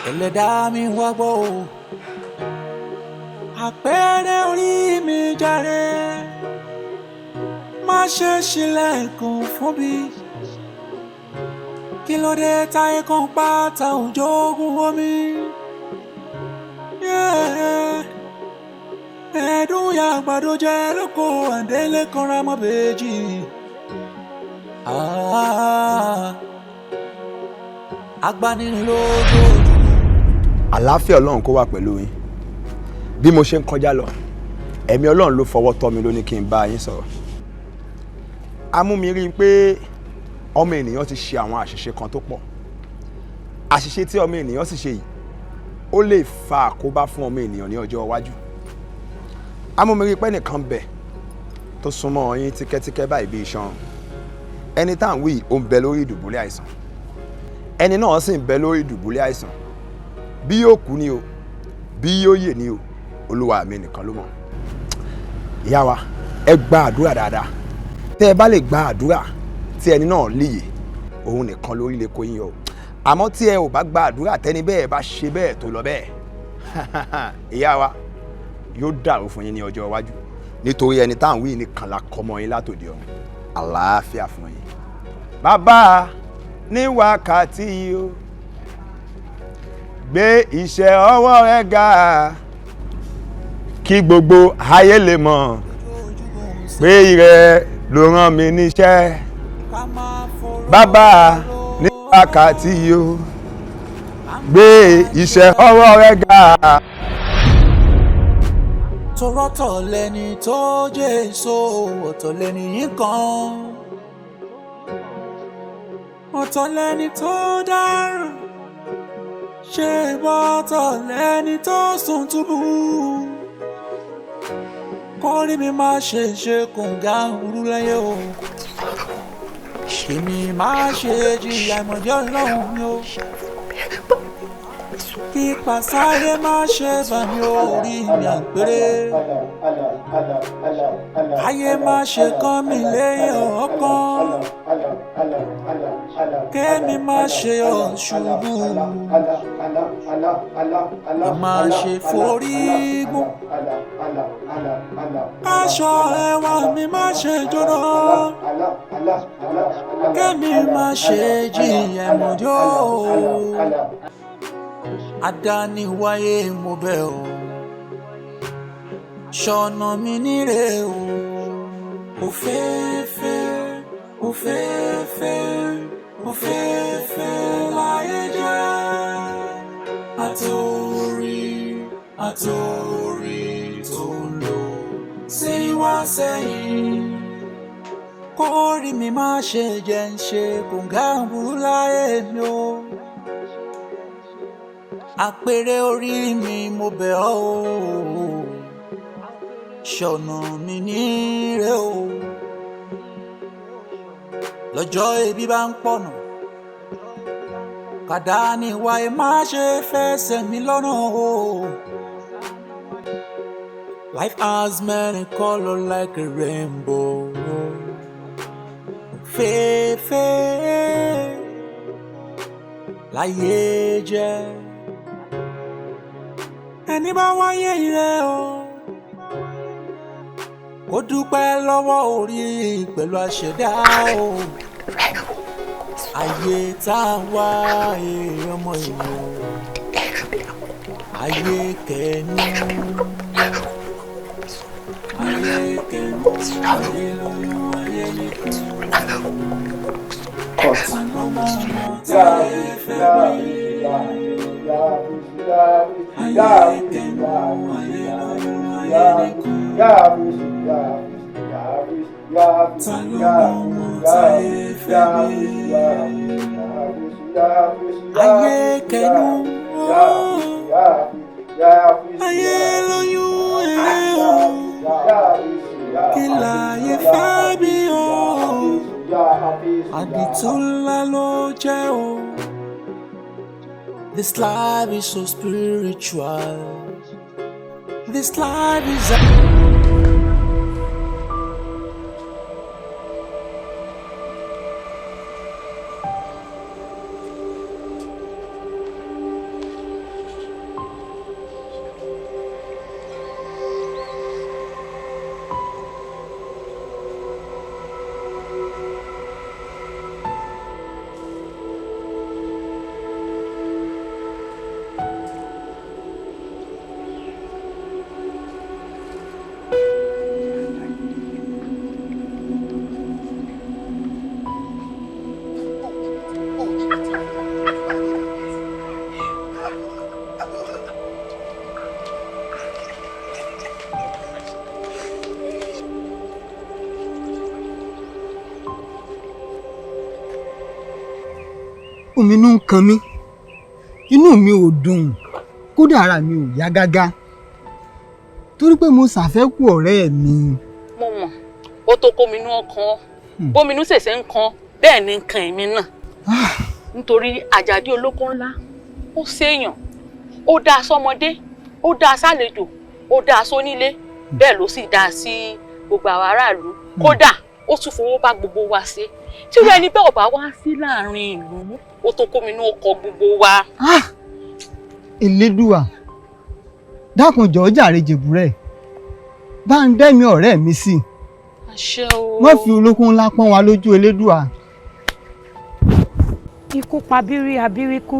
ẹlẹ́dàá mi wá gbọ́ o àpẹẹrẹ orí mi jàre má ṣe ṣílẹ̀kùn fún mi kí ló dé táyé kan pátá òjò ogun omi ẹ̀ẹ́dùn ya àgbàdo jẹ́ lóko àdélé kanra mọ́ bèjì. Agbanilójú. Àlàáfíà Ọlọ́run kó wà pẹ̀lú yín bí mo ṣe ń kọjá lọ ẹ̀mí Ọlọ́run ló fọwọ́ tọ́ mi ló ní kí n bá yín sọ̀rọ̀ a mú mi rí i pé ọmọ ènìyàn ti ṣe àwọn àṣìṣe kan tó pọ̀ àṣìṣe tí ọmọ ènìyàn sì ṣe yìí ó lè fa àkóbá fún ọmọ ènìyàn ní ọjọ́ iwájú a mú mi rí i pé nìkan bẹ̀ tó súnmọ́ yín tíkẹ́tíkẹ́ báyìí bí iṣan ẹni tá à ń wí ó ń bẹ lórí ìdùbúlẹ̀ àìsàn ẹni náà sì ń bẹ lórí ìdùbúlẹ̀ àìsàn bí yóò kú ni o bí yóò yè ni o Olúwa mi nìkan ló mọ̀ ìyá wa ẹ gba àdúrà dáadáa tẹ́ ẹ bá lè gba àdúrà tí ẹni náà líyè òun nìkan lórí lè kó yín o àmọ́ tí ẹ ò bá gba àdúrà tẹ́ni bẹ́ẹ̀ bá ṣe bẹ́ẹ̀ tó lọ bẹ́ẹ̀ ìyá wa yóò dàrú fún yín ní ọjọ́ iwájú nítorí ẹni tá à ń wí nìkan la kọ́ mọ́ yín látòdì ọ̀run àlàáfíà fún yín. Bàbá ní wákàtí yìí o gbé iṣẹ́ ọwọ́ rẹ ga kí gbogbo ayé lè mọ̀ pé ìrẹ ló rán mi níṣẹ́. Bàbá ní wákàtí yìí o gbé iṣẹ́ ọwọ́ rẹ ga. Torọ́tọ̀ lẹni tó Jésù ọ̀tọ̀ lẹni yín kan ọ̀tọ̀ lẹni tó dáràn ṣé bọ́tọ̀ lẹni tó sùn túbú kórí mi má ṣe ṣe kòǹgà òru lẹ́yẹ o èmi má ṣe jìyà ìmọ̀jẹ́ Ọlọ́run mi o kí pàṣáyé má ṣe bà mí orí mi àgbèrè ayé má ṣe kán mi lẹ́yìn ọ̀kan kémi má ṣe ọ̀ṣubú má ṣe forí gbó aṣọ ẹwà mi má ṣe jóná kémi má ṣe jìyà ìmọ̀jọ́ Adániwáyé mo bẹ̀ ọ́ ṣọ̀nà mi níre o òféèfé òféèfé òféèfé láyé jẹ́ àtòrí tó ń lò sí wá sẹ́yìn kórì mi má ṣe jẹ́ ń ṣe kòǹgà burú láyé mi o. Àpèrè orí mi mo bẹ̀ ọ́ o ṣọ̀nà mi níre o lọ́jọ́ ebi bá ń pọ̀nà kàdániwáyé má ṣe fẹsẹ̀ mi lọ́nà o. Life has many colors like a rainbow. Fẹ́fẹ́ láyé jẹ́ ẹni bá wáyé ire o kó dúpẹ́ lọ́wọ́ orí pẹ̀lú àṣẹdá o ayé tá a wá ọmọ èèyàn AyeKenu AyeKenu Kilaye Fabio Aditula lo jẹ́ o. This life is so spiritual. This life is òmìnú ń kan mí inú mi ò dùn kódà ara mi ò yá gágá torí pé mo ṣàfẹ́kù ọ̀rẹ́ mi. mo mọ̀ ó tó kóminú ọkàn bóminú ṣẹ̀ṣẹ̀ ń kan bẹ́ẹ̀ ni nǹkan èmi náà nítorí àjàdí olóko ńlá ó ṣèyàn ó dáa sọ́mọdé ó dáa sálejò ó dáa sónílé bẹ́ẹ̀ ló sì dáa sí gbogbo àwọn aráàlú kódà ó tún fowó bá gbogbo wa ṣe tí irú ẹni bẹ́ẹ̀ ò bá wá sí láàrin ìlú ó tó kóminú ọkọ̀ gbogbo wa. Elédùà dákun jọ̀ọ́ jàre jèbúrẹ́ bá ń dẹ́mi ọ̀rẹ́ mi sí àṣẹ o. wọ́n fi olókun ńlá pọ́n wa lójú Elédùà. Ikú pa bírí abírí kú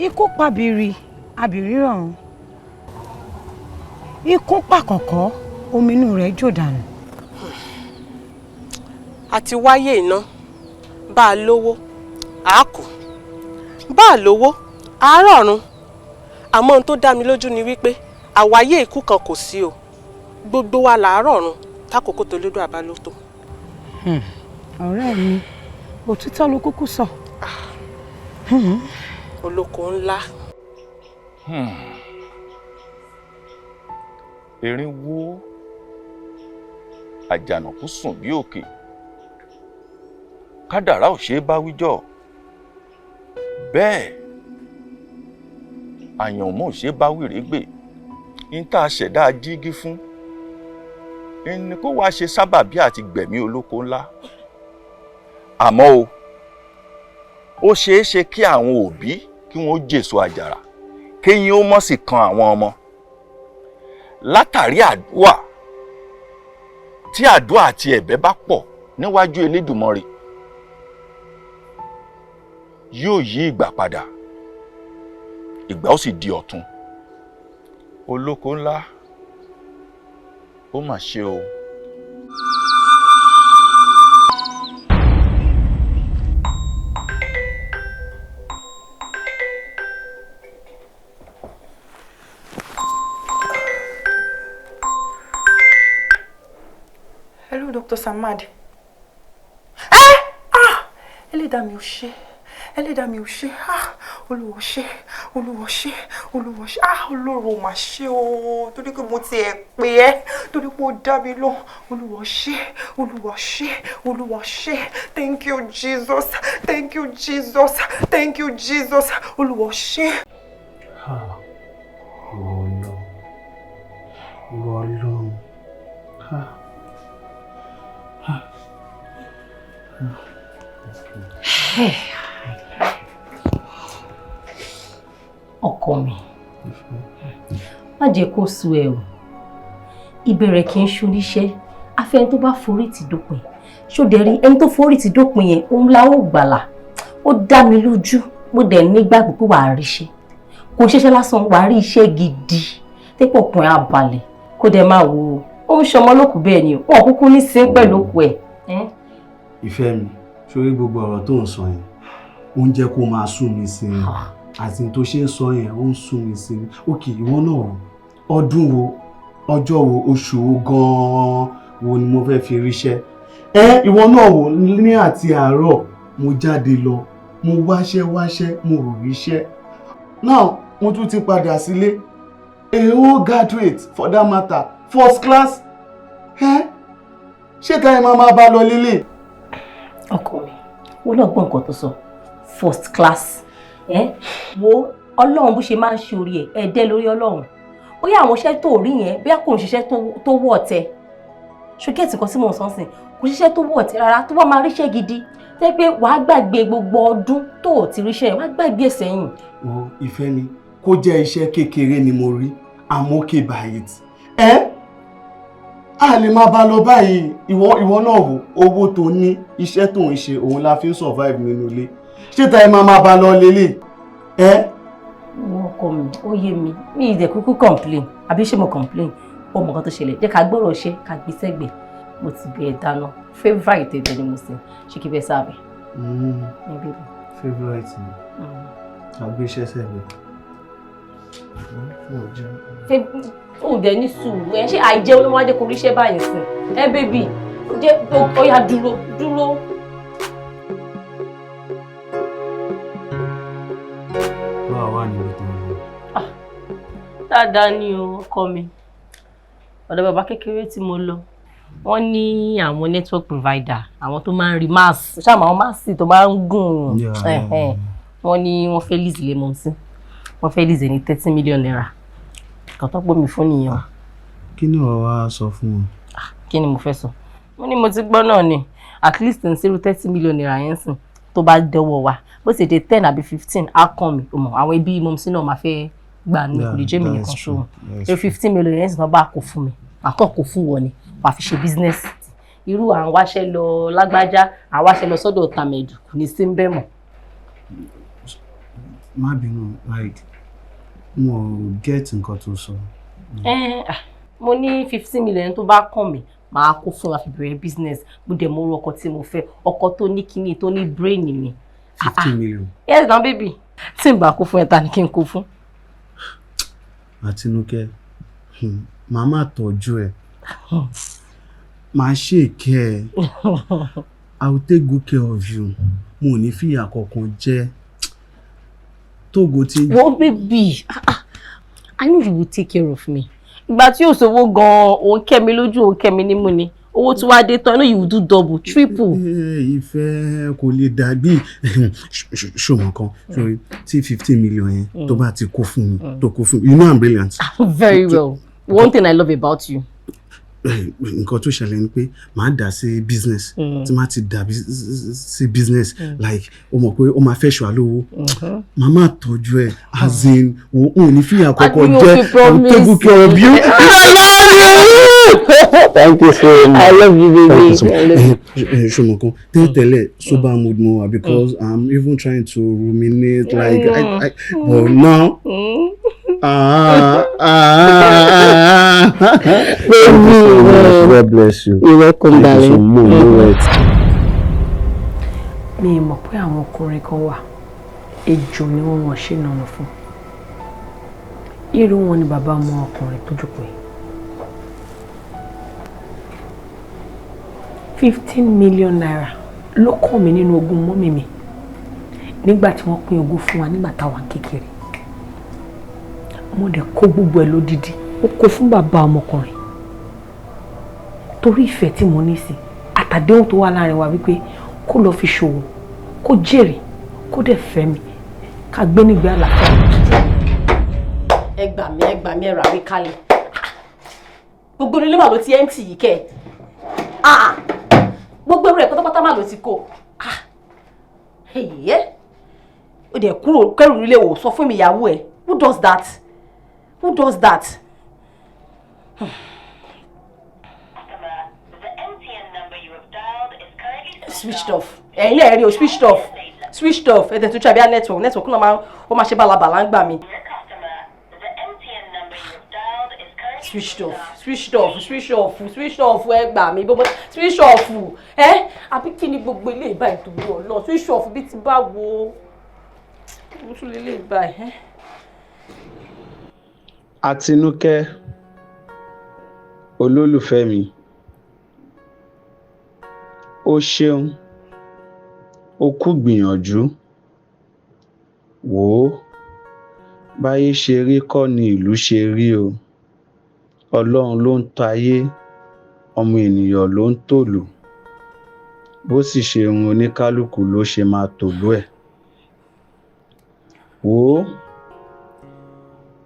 ikú pa bírí abírí rọ̀rùn ikú pa kọ̀kọ́ ominú rẹ̀ jò dànù. àti wáyé iná bá a lówó a kù bá a lówó a rọ̀run àmọ́ ohun tó dá mi lójú ni wípé àwáyé ikú kan kò sí o gbogbo wa là á rọ̀run tákòókò tó lédò àbá ló tó. ọ̀rẹ́ mi òtítọ́ ló kúkú sọ. olóko ńlá. erin wó àjànàkú sùn bí òkè kádàrá ò ṣe é bá wíjọ́ bẹ́ẹ̀ àyànmọ́ ò ṣe é bá wìrégbè ní tá a ṣẹ̀dá jígí fún ẹni kó wá ṣe sábàbí àti gbẹ̀mí olóko ńlá àmọ́ o ó ṣeé ṣe kí àwọn òbí kí wọ́n jèso àjàrà kéyìn ó mọ̀ sí kan àwọn ọmọ látàrí àdúà tí àdúà àti ẹ̀bẹ̀ bá pọ̀ níwájú Elédùmarè yóò yí ìgbà padà ìgbà ó sì di ọ̀tun olóko ńlá ó mà ṣe o. Hello, Dr. Samad. Ẹlẹ́dàá mi ò ṣe. Ẹlẹ́dàá mi ò ṣe. Olúwa ṣe. Olúwa ṣe. Olúwa ṣe. Olóró mà ṣe o. Torí pé mo ti ẹ̀ pè ẹ́. Torí pé ó dá mi lóhùn. Olúwa ṣe. Olúwa ṣe. Olúwa ṣe. Thank you, Jesus. Thank you, Jesus. Thank you, Jesus. Olúwa ṣe. Ìwọ Ọlọ́run. ọkọ mi má jẹ́ kó sú ẹ o ìbẹ̀rẹ̀ kì í ṣoníṣẹ́ afẹ́ni tó bá forí ti dópin ṣòdẹ̀rí ẹni tó forí ti dópin yẹn òun la ó gbàlà ó dá mi lójú mo dẹ̀ nígbàgbọ́ pé wàá ríṣẹ́ kò ṣiṣẹ́ lásán wàá rí iṣẹ́ gidi tẹ́pọ̀ pọ̀ á balẹ̀ kó dẹ̀ máa wo ó ń ṣọmọ lókù bẹ́ẹ̀ ni wọn kúkú ní sí pẹ̀lú òkú ẹ̀. ìfẹ́ mi sórí gbogbo ọ̀rọ̀ tó ń sọ yẹn ó ń jẹ́ kó máa sún mi sí i àti tó ṣe ń sọ yẹn ó ń sún mi sí i òkè ìwọ náà ọdún wo ọjọ́ wo oṣù wo gan-an wo ni mo fẹ́ fi ríṣẹ́ ìwọ náà wò ní àti àárọ̀ mo jáde lọ mo wáṣẹ́ mo rò ríṣẹ́ now mo tún ti padà sílé a whole graduate for that matter first class ṣé ká ẹ máa bá lọ lélẹ̀. ọkọ mi wọn náà gbọ́ nǹkan tó sọ first class wo ọlọ́run bó ṣe máa ń ṣe orí ẹ̀ ẹ̀dẹ́ lórí ọlọ́run bóyá àwọn iṣẹ́ tó rí yẹn bóyá kò ń ṣiṣẹ́ tó wọ̀ ọ̀tẹ̀ ṣùgẹ́ẹ̀tì kan tí mò ń sọ sí kò ṣiṣẹ́ tó wọ̀ ọ̀tẹ̀ rárá tó bá máa ríṣẹ́ gidi tẹ́ pé wàá gbàgbé gbogbo ọdún tó ò ti ríṣẹ́ wàá gbàgbé sẹ́yìn. o ìfẹ́ mi kó jẹ́ iṣẹ́ kékeré ni mo rí I'm okay by it. A lè máa bá lọ báyìí ìwọ náà wò owó tó ní iṣẹ́ tó ń ṣe òun la fi ń survive nínú ilé ṣé ta ẹ máa bá lọ lélẹ̀. ọkọ mi ó yé mi mi ì dẹ̀ kúkú complain àbí ṣé mo complain ó mọ nǹkan tó ṣẹlẹ̀ jẹ́ ká gbọ́rọ̀ ṣe ká gbé sẹ́gbẹ̀ẹ́ mo ti bẹ̀ ẹ́ dáná favourite ẹ̀dẹ̀ ni mo sìn ṣé kí bẹ́ẹ̀ sáàbẹ̀. favourite ni ká gbé iṣẹ́ sẹ́gbẹ̀ẹ́. ó dẹ̀ ní sùúrù ẹ̀ ṣé àìjẹun ló wá jẹ́ kó ríṣẹ́ báyìí sìn bébì jẹ́ ó yá dúró. wà níbi tó ń lọ? Dáadáa ni o, ọkọ mi. Ọ̀dọ̀ bàbá kékeré tí mo lọ. Wọ́n ní àwọn network provider, àwọn tó máa ń rí mass. Ṣáà àwọn mass tó máa ń gùn. Wọ́n ní wọ́n fẹ́ lease ilé mọ́ sí. Wọ́n fẹ́ lease ní 30 million naira. Kan tó pọ̀ mi fún nìyẹn. Kí ni wàá wá sọ fún wọn? Kí ni mo fẹ́ sọ? Mo ní mo ti gbọ́ náà ni. At least n 30 million naira yẹn sìn tó bá dọ́wọ́ wa. Bó ṣe dé 10 àbí 15 á kàn mí. Àwọn ẹbí mọ́ sí náà máa fẹ́ gbà ní kò lè jẹ́ mi nìkan ṣó. 15 million yẹn sìn tó bá kó fún mi. Àkọ́ kó fún wọn ni. Wàá fi ṣe business. Irú à ń wáṣẹ́ lọ lágbájá, à ń wáṣẹ́ lọ sọ́dọ̀ tàmẹ̀dù kò ní sí ń bẹ̀ mọ́. Má bínú, like mo get nǹkan tó sọ. Mo ní 15 million tó bá kàn mí, màá kó fún wa fi bẹ̀rẹ̀ business. Mo dẹ̀ mọ ọkọ tí mo fẹ́, ọkọ tó ní kíní tó ní brain mi. 15 million. Yes, now baby. Tí n bá kó fún ẹ ta ni kí n kó fún. Àtinúkẹ́, màá má tọ́jú ẹ. Màá ṣèké ẹ. I will take good care of you. Mo ò ní fìyà kankan jẹ. Tógo ti. Wọ́n baby. I know you will take care of me. Ìgbà tí o ṣòwò gan-an, o kẹ́ mi lójú, o kẹ́ mi nímú ni. Owó tí wàá dé tán, I know you will do double, triple. Ìfẹ́ kò lè dàbí ṣòwò kan. Tí 15 million yẹn tó bá ti kó fún mi, tó kó fún mi. You know I'm brilliant. Very well. One thing I love about you. Nǹkan tó ṣẹlẹ̀ ni pé màá dà sí business. Tí màá ti dà sí business, like o mọ̀ pé o máa fẹ́ ṣọ́ àlówó. Màmá tọ́jú ẹ, as in o ò ní fìyà kọ́kọ́ jẹ́. I will take good care of you. Thank you so much. I love you, baby. Ṣùgbọ́n tẹ́lẹ̀ sober mood mo wà because I'm even trying to ruminate like but now. God bless you. You're welcome, darling. Mi mọ̀ pé àwọn ọkùnrin kan wà, ejò ni wọ́n ṣe nànà fún. Irú wọn ni bàbá ọmọ ọkùnrin tó jókòó yìí. 15 million naira ló kàn mí nínú ogún mọ́mì mi nígbà tí wọ́n pín ogún fún wa nígbà táwa kékeré. Mo dẹ̀ kó gbogbo ẹ̀ lódidi, ó kó fún bàbá ọmọkùnrin. Torí ìfẹ́ tí mo ní sí, àtàdéhùn tó wà láàrin wa wípé kó lọ fi ṣòwò, kó jèrè, kó dẹ̀ fẹ́ mi, ká gbé nígbé àlàáfíà. Ẹ gbà mí, ẹ rà mí kalẹ̀. Gbogbo ilé mà ló ti empty yìí kẹ́. Gbogbo ẹrù ẹ̀ pátápátá mà ló ti kó. Ó dẹ̀ kúrò kẹ́rù ilé wò sọ fún mi ìyàwó ẹ̀. Who does that? Who does that? Switched off. Ẹ̀yin náà rí o, switched off. Switched off. Ẹ̀dẹ̀ tó try bí network náà máa ṣe bálabàlá ń gbà mí. Switched off, ẹ gbà mí. Switched off. Àbí kí ni gbogbo ilé ìbá ìtòwú ọ̀nà? Switched off bí ti bá wo. Mo tún lè lè bá ẹ̀. Àtinúkẹ́, olólùfẹ́ mi, ó ṣeun, ó kú gbìyànjú. Wò ó, báyé ṣe rí kọ́ ni ìlú ṣe rí o. Ọlọ́run ló ń tayé, ọmọ ènìyàn ló ń tòlù. Bó sì ṣe run oníkálukú ló ṣe máa tòlú ẹ̀. Wò ó,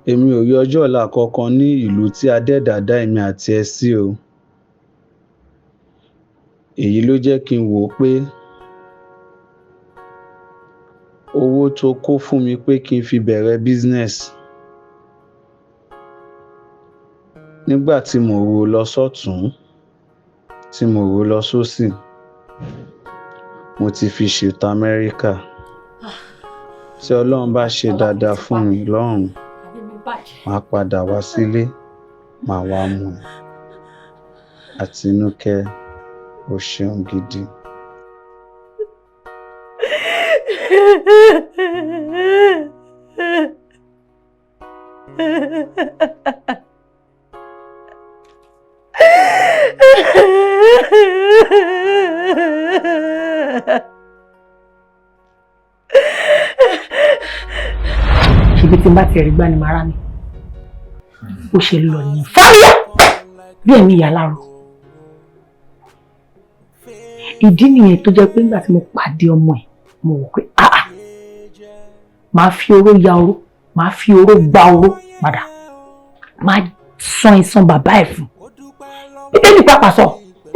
èmi ò rí ọjọ́ ọ̀la kankan ní ìlú tí Adẹ́dàá dá èmi àti ẹ sí o. Èyí ló jẹ́ kí n wò ó pé owó tó kó fún mi pé kí n fi bẹ̀rẹ̀ business. Nígbà tí mo rò lọ sọ́tún, tí mo rò lọ sósì, mo ti fi ṣètò Amẹ́ríkà. Tí Ọlọ́run bá ṣe dáadáa fún mi lọ́run, màá padà wá sílé, màá wá mú ẹ. Àtinúkẹ́, o ṣeun gidi. ṣèbí tí n bá ti rí gbá ni màá rà mí ó ṣe lọ ní fáyà bí ẹ̀mí ìyá láàrọ̀. ìdí nìyẹn tó jẹ́ pé nígbà tí mo pàdé ọmọ ẹ̀ mo wò pé màá fi oró ya oró màá fi oró gba oró padà màá san ìsan bàbá ẹ̀ fún. bíbélì pàpà sọ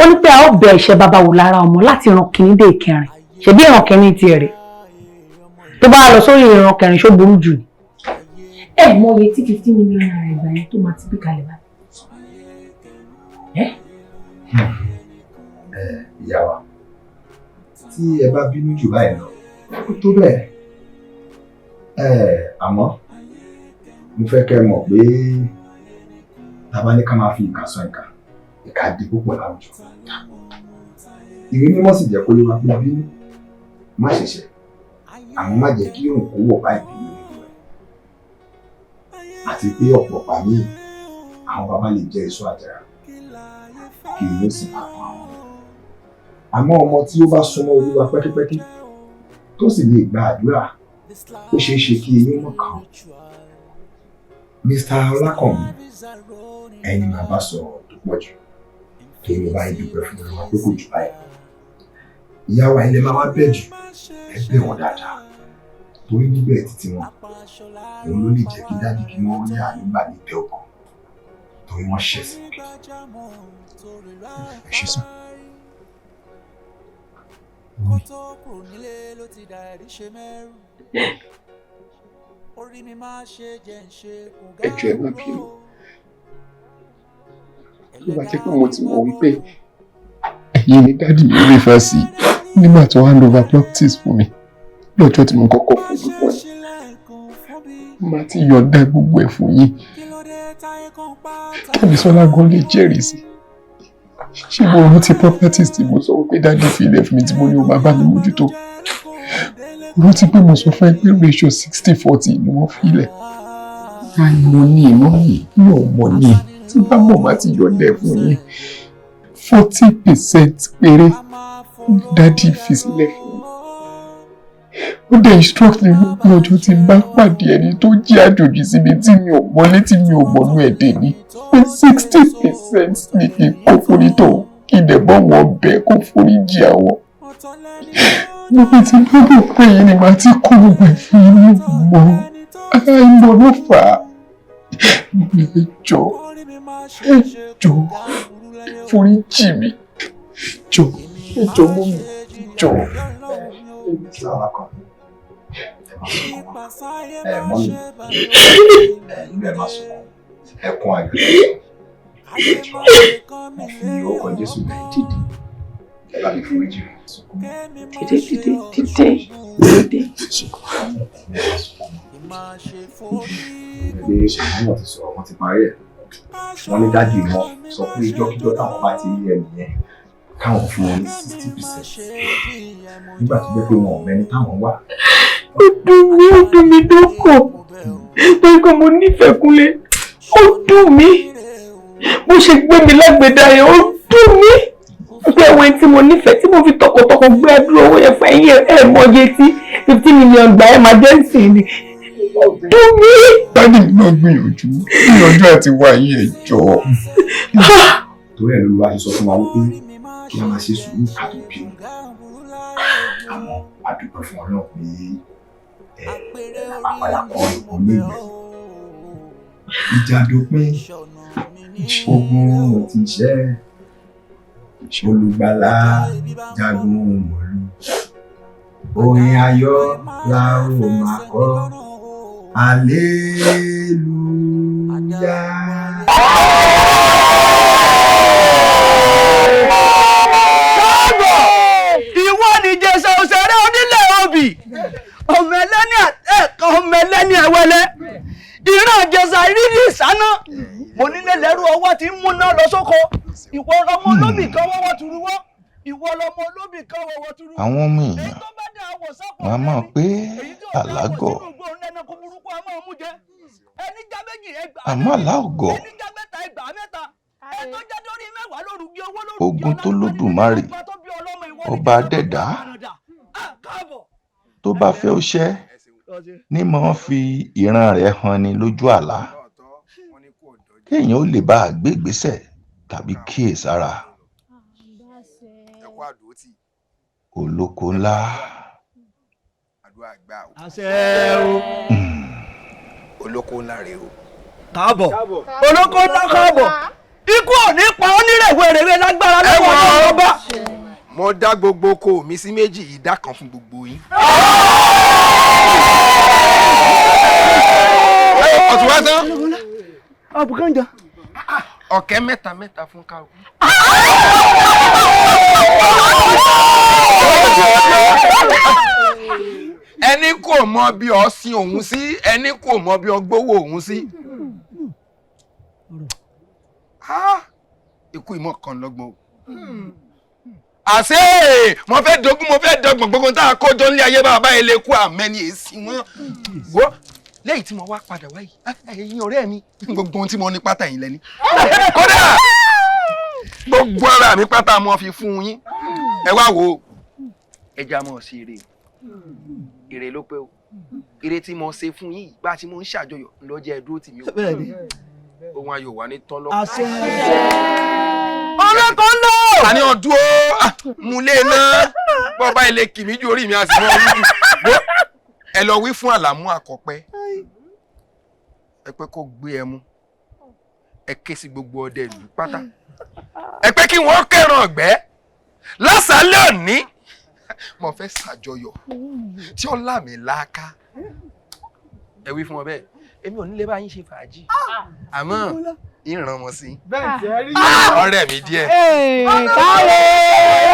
ó ní pé a ó bẹ ẹ̀ṣẹ̀ bàbá wò lára ọmọ láti ìran kìíní dé ìkẹrin ṣebí ìran kìíní tiẹ̀ rẹ̀ tó bá lọ sórí ìran kẹrin ṣó burú jù ni. ẹ mọ iye tí 15 million naira ìgbà yẹn tó máa ti bí kalẹ̀ báyìí. ìyá wa tí ẹ bá bínú jù báyìí lọ ó tó bẹ́ẹ̀ àmọ́ mo fẹ́ kẹ́ mọ̀ pé tàbá ní ká máa fi ìkà sọ ìkà di púpọ̀ láwùjọ. ìwé mímọ́ sì jẹ́ kó yé wa pé bínú má ṣẹ̀ṣẹ̀ àwọn má jẹ́ kí òun kó wọ̀ bá ìbínú nínú ẹ̀ àti pé ọ̀pọ̀ pàmì àwọn bàbá lè jẹ́ èso àjàrà kí ni ó sì máa pa àwọn. àmọ́ ọmọ tí ó bá súnmọ́ Olúwa pẹ́kípẹ́kí tó sì lè gba àdúrà ó ṣeé ṣe kí eyín mọ̀ kàn. Mr. Ọlákànmí ẹni máa bá sọ̀rọ̀ tó pọ̀ jù kí ni bá dúpẹ́ fún Olúwa pé kò jù báyìí. ìyá wa ilé máa wá bẹ̀ jù ẹ bẹ̀ wọ́n dáadáa torí níbẹ̀ títí wọn òun ló lè jẹ́ kí dájú kí wọ́n rí ànígbà ní tẹ́ ọkàn torí wọ́n ṣẹ̀ sí òkè. ẹ ṣe sàn. ẹ jọ̀ọ́ ẹ má bínú ló bá jẹ́ pé mo ti mọ̀ wípé ẹ̀yin ni dáàdì mi rí fẹ́ sí nígbà tó hand over properties fún mi lọ́jọ́ tí mo kọ́kọ́ fún gbogbo ẹ̀ má ti yọ̀ǹda gbogbo ẹ̀ fún yín kẹ́mi sọ́lá gan lè jẹ́rìí sí ṣé mo rántí properties tí mo sọ wípé dáàdì fi ilẹ̀ fún mi tí mo ní o máa bá mi mójútó rántí pé mo sọ fún ẹ pé ratio 60-40 ni wọ́n fi ilẹ̀ àìmọ̀ ní ìmọ̀ yìí yóò mọ̀ ní tí bá mọ̀ má ti yọ̀ǹda ẹ̀ fún yín 40% péré dáàdì fi sílẹ̀ fún mi. ó dẹ̀ instruct mi wípé ọjọ́ tí n bá pàdé ẹni tó jẹ́ àjòjì sí mi tí mi ò mọ́lé tí mi ò mọ̀nú ẹ̀dẹ̀ ni pé 60% ni kí n kó forí tó kí n dẹ̀ bọ́ wọn bẹ́ẹ̀ kó forí jì àwọn. níbi tí gbọ́dọ̀ pé yìí ni màá ti kó gbogbo ẹ̀ fún yín ní ìmọ̀ àìmọ̀ ló fà á. ẹ jọ̀ọ́ forí jì mí jọ̀ọ́ mú mi jọ̀ọ́. mọ́mí inú ẹ̀ máa sọ̀rọ̀ ẹkún ayọ̀ mo fi orúkọ Jésù bẹ̀rẹ̀ dìde ẹ bá mi forí jì dìde. ẹgbẹ́ ṣàmúlò ti sọ̀rọ̀ wọn ti parí ẹ̀ wọ́n ní dájú wọn sọ pé ìjọ́kíjọ́ táwọn bá ti rí ẹnì yẹn káwọn fún wọn ní 60% nígbà tó jẹ́ pé wọn ò mẹ́ni táwọn wà. ó dùn mí dọ́kọ̀ torí pé mo nífẹ̀ẹ́ Kúnlé ó dùn mí bó ṣe gbé mi lágbèdá yẹn ó dùn mí pé ẹ̀wọ̀n tí mo nífẹ̀ẹ́ tí mo fi tọkàntọkàn gbé àdúrà owó yẹn fún ẹ̀yìn ẹ̀ mọ́ye tí 15 million gbà emergency ni dùn mí. dáàdì mi náà gbìyànjú àti wá yín ẹ jọ̀ọ́. torí ẹ̀ ló wá ṣe sọ fún wa wípé kí a máa ṣe sùúrù ká tó bínú àmọ́ a dúpẹ́ fún Ọlọ́run pé àpàlà kan ló ní ìgbẹ́ ìjà dópin ogun ti ṣẹ́ olùgbàlà jagun mọ̀lú orin ayọ̀ la ó máa kọ hallelujah. ọmọ ẹlẹ́ni ẹ̀wẹ́lẹ́ ìran àjẹsà ìrírí ìsáná mo nílé lẹ́rú ọwọ́ tí ń múná lọ sóko ìwọ ọmọ olóbì kan wọ́wọ́ turuwọ́ ìwọ ọmọ olóbì kan wọ́wọ́ turuwọ́. àwọn ọmọ èèyàn wọn a máa pé àlágọ̀ àmọ́ àláògọ̀ ogun tó lódùmarè ọba adẹ́dá tó bá fẹ́ ó ṣẹ́ ní mọ̀ fi ìran rẹ̀ hàn ni lójú àlá kéèyàn ó lè bá a gbé ìgbésẹ̀ tàbí kíyèsára. Olóko ńlá. Olóko ńlá rèé o. káàbọ̀ olóko ńlá káàbọ̀ ikú ò ní pa ọ́ nírèwèrèwé lágbára lọ́wọ́ ọba. Mo dá gbogbo oko mi sí méjì, ìdá kan fún gbogbo yín. Ọ̀tún wá tán. Àbùkánjà. Ọ̀kẹ́ mẹ́ta fún káwọ́. Ẹni kò mọ bí ọ sin òun sí, ẹni kò mọ bí ọ gbówó òun sí. Ikú ìmọ̀ kan lọ́gbọ̀n. Àṣé mo fẹ́ dogun mo fẹ́ dọ́gbọ̀n gbogbo tá a kójọ nílé ayé bàbá ilé kú àmẹ́ni èsì wọn. Wo lẹ́yìn tí mo wá padà wáyé ẹ̀yin ọ̀rẹ́ mi gbogbo ohun tí mo ní pátá yín lẹ́ni. Kódà gbogbo ara mi pátá mo fi fún yín. Ẹ wá wo ẹja mọ̀ sí ire ire ló pé o ire tí mo ṣe fún yín bá tí mo ń ṣàjọyọ̀ lọ́jọ́ ẹ̀dúró tì mí o. Ohun ayọ̀ wà ní tọ́lọ́. Olóko ńlá. Àní ọdún ó múlé náà bọ́ọ̀bá ilé kìmí ju orí mi a sì mọ́ orí jù. Ẹ lọ wí fún Àlàmú Àkọ́pẹ́ ẹ pé kó gbé ẹmu ẹ ké sí gbogbo ọdẹ ìlú pátá ẹ pé kí wọ́n kẹran ọ̀gbẹ́ lásàálẹ̀ òní mo fẹ́ ṣàjọyọ̀ tí ó lámì láàká ẹ wí fún wọn bẹ́ẹ̀ èmi ò nílé bá yín ṣe fàájì àmọ́ ìran wọn sí ọ̀rẹ́ mi díẹ̀. Káre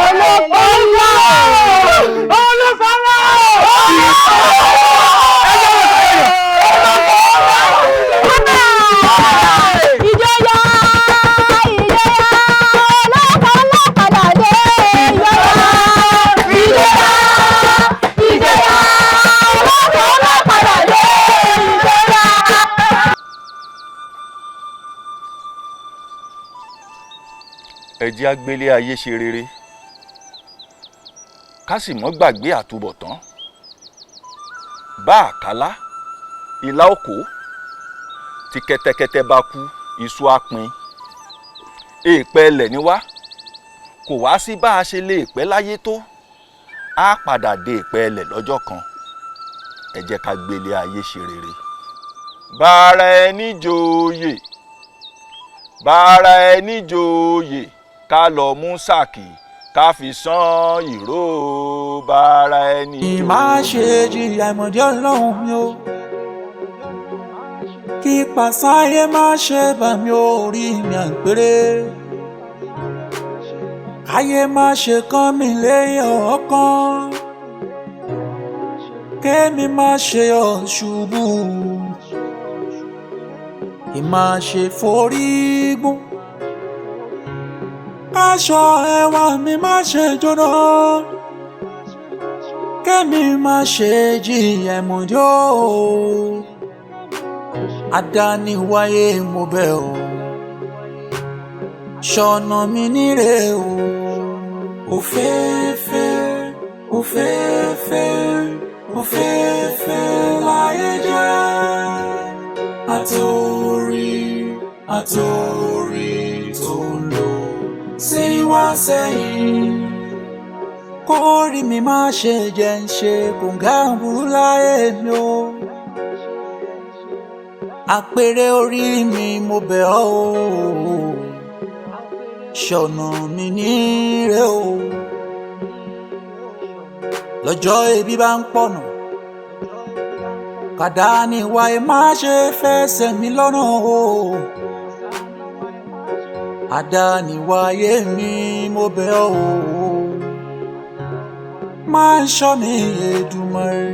olóko ńlá olóko ńlá. Ìjọyà olóko ńlá padà dé ìjọyà olóko ńlá padà dé ìjọyà. Ẹ jẹ́ á gbélé ayé ṣe rere ká sì mọ́ gbàgbé àtúbọ̀tán. Bá àkálá ìlà òkò tí kẹ́tẹ́kẹ́tẹ́ bá kú iṣu á pin. Èèpẹ̀ ẹlẹ̀ ni wá kò wá sí bá a ṣe lè pẹ́ láyé tó á padà dé èèpẹ̀ ẹlẹ̀ lọ́jọ́ kan. Ẹ jẹ́ ká gbélé ayé ṣe rere. Bára ẹni joyè bára ẹni joyè ká lọ mú sàkì ká fi sán ìró bára ẹni joyè. Má ṣe jìyà ìmọ̀dé Ọlọ́run mi o, kí pàṣáyé má ṣe bà mí orí mi àgbèrè, ayé má ṣe kán mi lẹ́yìn ọ̀kan, kémi má ṣe ọ̀ ṣubú, kí má ṣe forí gún, káṣọ ẹwà mi má ṣe jóná, kémi má ṣe jìyà ìmọ̀dé o. Adániwáyé mo bẹ̀ ọ́, ṣọ̀nà mi níre o. Òféèfé òféèfé òféèfé láyé jẹ́, àtòrí tó ń lò sí wá sẹ́yìn. Kórìí mi má ṣe jẹ́ ń ṣe kòǹgà burú láyé mi o. Àpèrè orí mi mo bẹ̀ ọ́ o, ṣọ̀nà mi níre o. Lọ́jọ́ ebi bá ń pọ̀nà, kàdániwáyé má ṣe fẹsẹ̀ mi lọ́nà o. Àdániwáyé mi mo bẹ̀ ọ́ o, má ṣọ́ mi Èdùmàrè.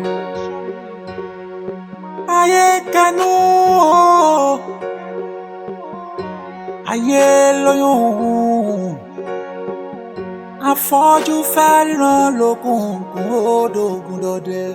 AyeKenu ayé lóyún, afọ́jú fẹ́ ríran lókùnkùn ó dògùn dọdẹ.